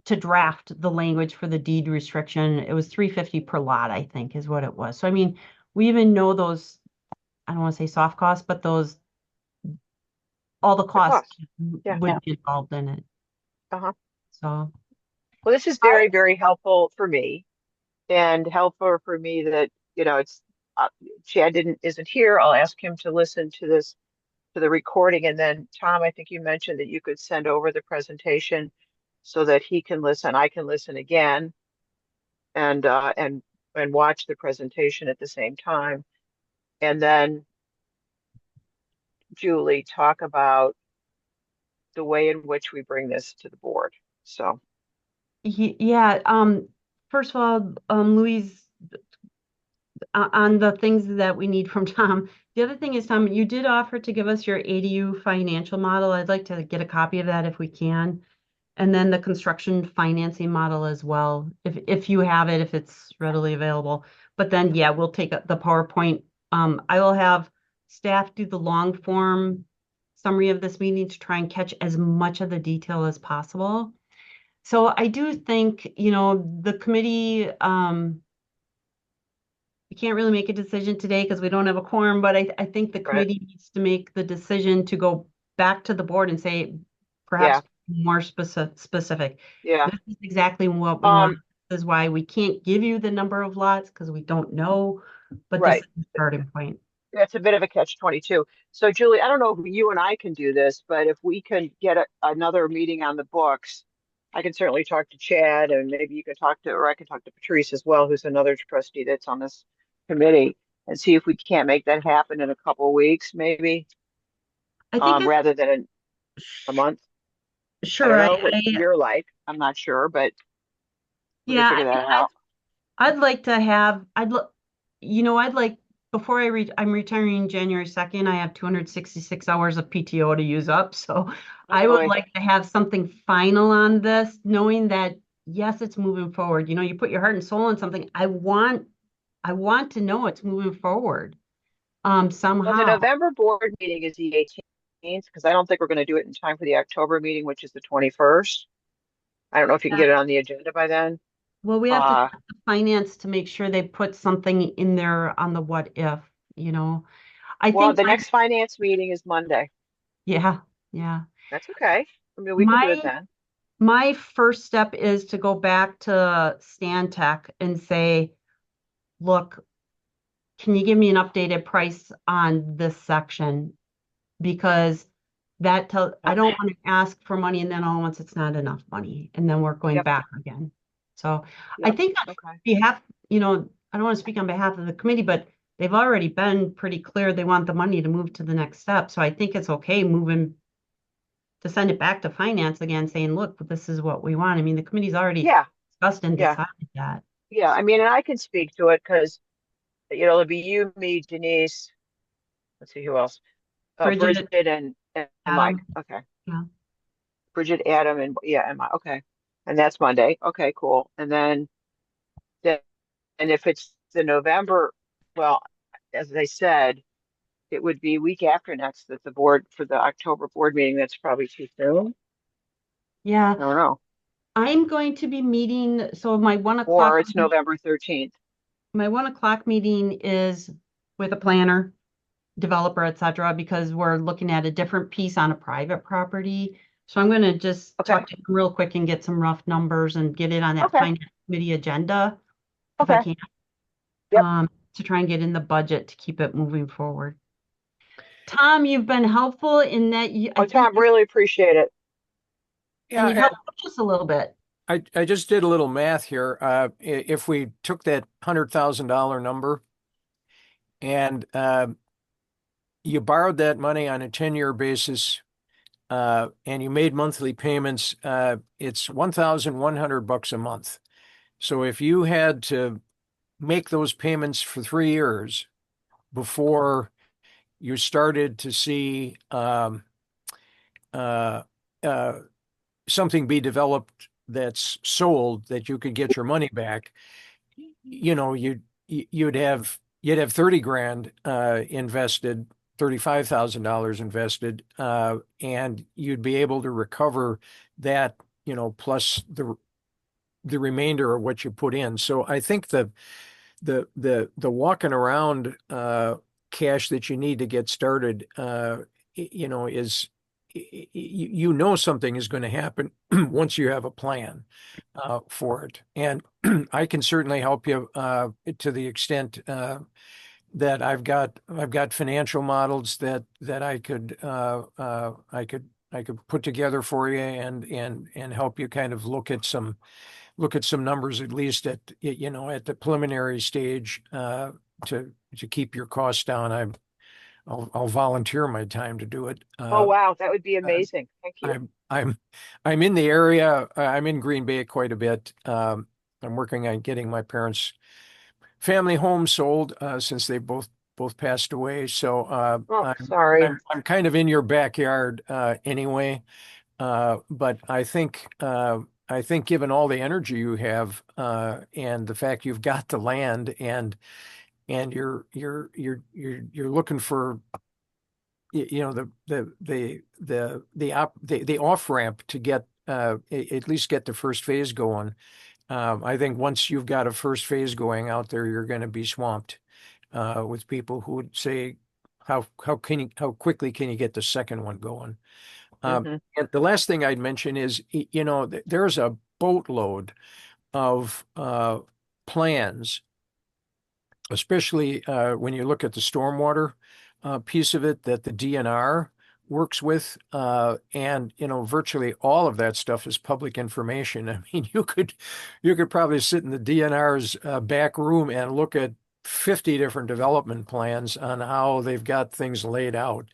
to draft the language for the deed restriction. It was $350 per lot, I think, is what it was. So I mean, we even know those, I don't want to say soft costs, but those, all the costs Yeah. would be involved in it. Uh-huh. So, Well, this is very, very helpful for me, and helpful for me that, you know, it's Chad isn't here. I'll ask him to listen to the recording, and then Tom, I think you mentioned that you could send over the presentation so that he can listen, I can listen again, and watch the presentation at the same time, and then Julie talk about the way in which we bring this to the board. So. yeah, first of all, Louise, on the things that we need from Tom. The other thing is, Tom, you did offer to give us your ADU financial model. I'd like to get a copy of that if we can. And then the construction financing model as well, if you have it, if it's readily available. But then, yeah, we'll take the PowerPoint. I will have staff do the long form summary of this meeting to try and catch as much of the detail as possible. So I do think, you know, the committee, we can't really make a decision today because we don't have a quorum, but I think the committee needs to make the decision to go back to the board and say, perhaps more specific. Yeah. This is exactly what we want. This is why we can't give you the number of lots, because we don't know, but this is the starting point. that's a bit of a catch-22. So Julie, I don't know if you and I can do this, but if we can get another meeting on the books, I can certainly talk to Chad, and maybe you can talk to, or I can talk to Patrice as well, who's another trustee that's on this committee, and see if we can't make that happen in a couple of weeks, maybe, I think it's rather than a month. I sure. don't know what you're like. I'm not sure, but we can Yeah, figure that out. I'd like to have, I'd like, before I'm retiring January 2nd, I have 266 hours of PTO to use up. So I would boy. like to have something final on this, knowing that, yes, it's moving forward. You know, you put your heart and soul in something. I want to know it's moving forward, Well, the somehow. November board meeting is the 18th, because I don't think we're going to do it in time for the October meeting, which is the 21st. I don't know if you can get it on the agenda by then. Well, we have to Uh, check the finance to make sure they put something in there on the what if, you know. I well, think the next finance meeting is Monday. yeah, yeah. That's okay. I mean, we can do it My then. My first step is to go back to Stantec and say, look, can you give me an updated price on this section? Because I don't Okay. want to ask for money and then all at once it's not enough money and then we're going Yep. back again. So I Yep. think on Okay. behalf, I don't want to speak on behalf of the committee, but they've already been pretty clear they want the money to move to the next step. So I think it's okay moving to send it back to finance again, saying, look, this is what we want. I mean, the committee's already Yeah. discussed and Yeah. decided that. Yeah. I mean, and I can speak to it because, it'll be you, me, Denise. Let's see who else. Bridget, Bridget and Mike. Adam, Okay. yeah. Bridget, Adam, and yeah, and Mike. Okay. And that's Monday. Okay, cool. And then, and if it's the November, well, as I said, it would be week after next that the board for the October board meeting. That's probably too soon. Yeah, I don't know. I'm going to be meeting, so Or it's November 13th. my 1 o'clock meeting is with a planner, developer, et cetera, because we're looking at a different piece on a private property. So I'm going to just Okay. talk to him real quick and get some rough numbers and get it on that Okay. finance committee agenda if I Okay. can. Yep. To try and get in the budget to keep it moving forward. Tom, you've been helpful in that Oh, Tom, really appreciate it. and you Yeah, helped us a little bit. I just did a little math here. If we took that $100,000 number and you borrowed that money on a 10-year basis, and you made monthly payments, it's $1,100 a month. So if you had to make those payments for 3 years before you started to see uh, something be developed that's sold that you could get your money back, you'd have 30 grand invested, $35,000 invested, and you'd be able to recover that, plus the remainder of what you put in. So I think the walking around cash that you need to get started, is something is going to happen once you have a plan for it. And I can certainly help you to the extent that I've got financial models that I could put together for you and help you kind of look at some numbers, at least at the preliminary stage, to keep your costs down. I'll volunteer my time to do it. Oh, wow. That would be amazing. Thank you. I'm in the area. I'm in Green Bay quite a bit. I'm working on getting my parents' family home sold, since they both passed away. So Oh, sorry. I'm kind of in your backyard anyway. But I think given all the energy you have, and the fact you've got the land, and you're looking for the off ramp to get at least get the first phase going. I think once you've got a first phase going out there, you're going to be swamped with people who would say, how quickly can you get the second one going? Mhm. And the last thing I'd mention is, there's a boatload of plans especially when you look at the stormwater piece of it that the DNR works with, and virtually all of that stuff is public information. I mean, you could probably sit in the DNR's back room and look at 50 different development plans on how they've got things laid out.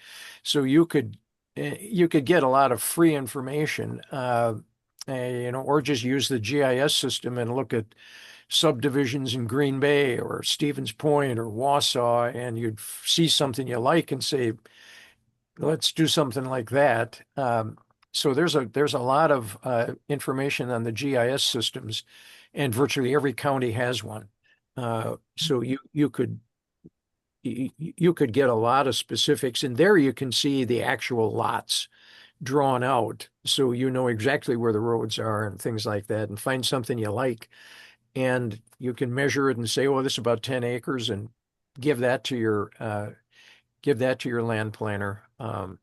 So you could get a lot of free information, or just use the GIS system and look at subdivisions in Green Bay or Stevens Point or Wausau, and you'd see something you like and say, let's do something like that. So there's a lot of information on the GIS systems, and virtually every county has one. So you could get a lot of specifics, and there you can see the actual lots drawn out, so you know exactly where the roads are and things like that, and find something you like, and you can measure it and say, oh, this is about 10 acres, and give that to your land planner. So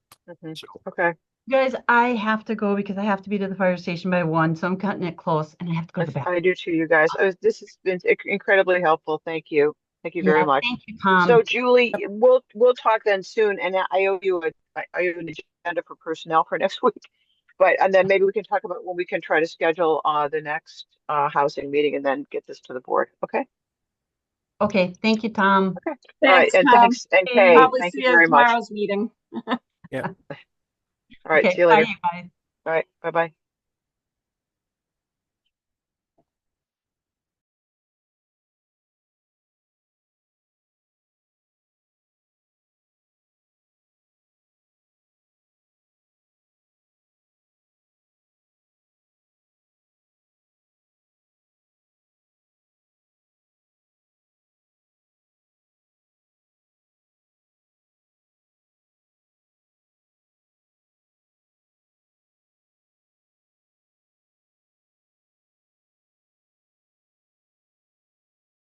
Okay. Guys, I have to go because I have to be to the fire station by 1, so I'm cutting it close and I have to go to bed. I do too, you guys. This has been incredibly helpful. Thank you. Thank you very Yeah, much. thank you, Tom. So Julie, we'll talk then soon, and I owe you an agenda for personnel for next week. And then maybe we can talk about when we can try to schedule the next housing meeting and then get this to the board. Okay. Okay, thank you, Tom. Okay. All right, and Tom. thanks, and Kay, Probably thank see you you very at much. tomorrow's meeting. yeah. All right, Okay, see you later. bye, you guys. All right, bye-bye.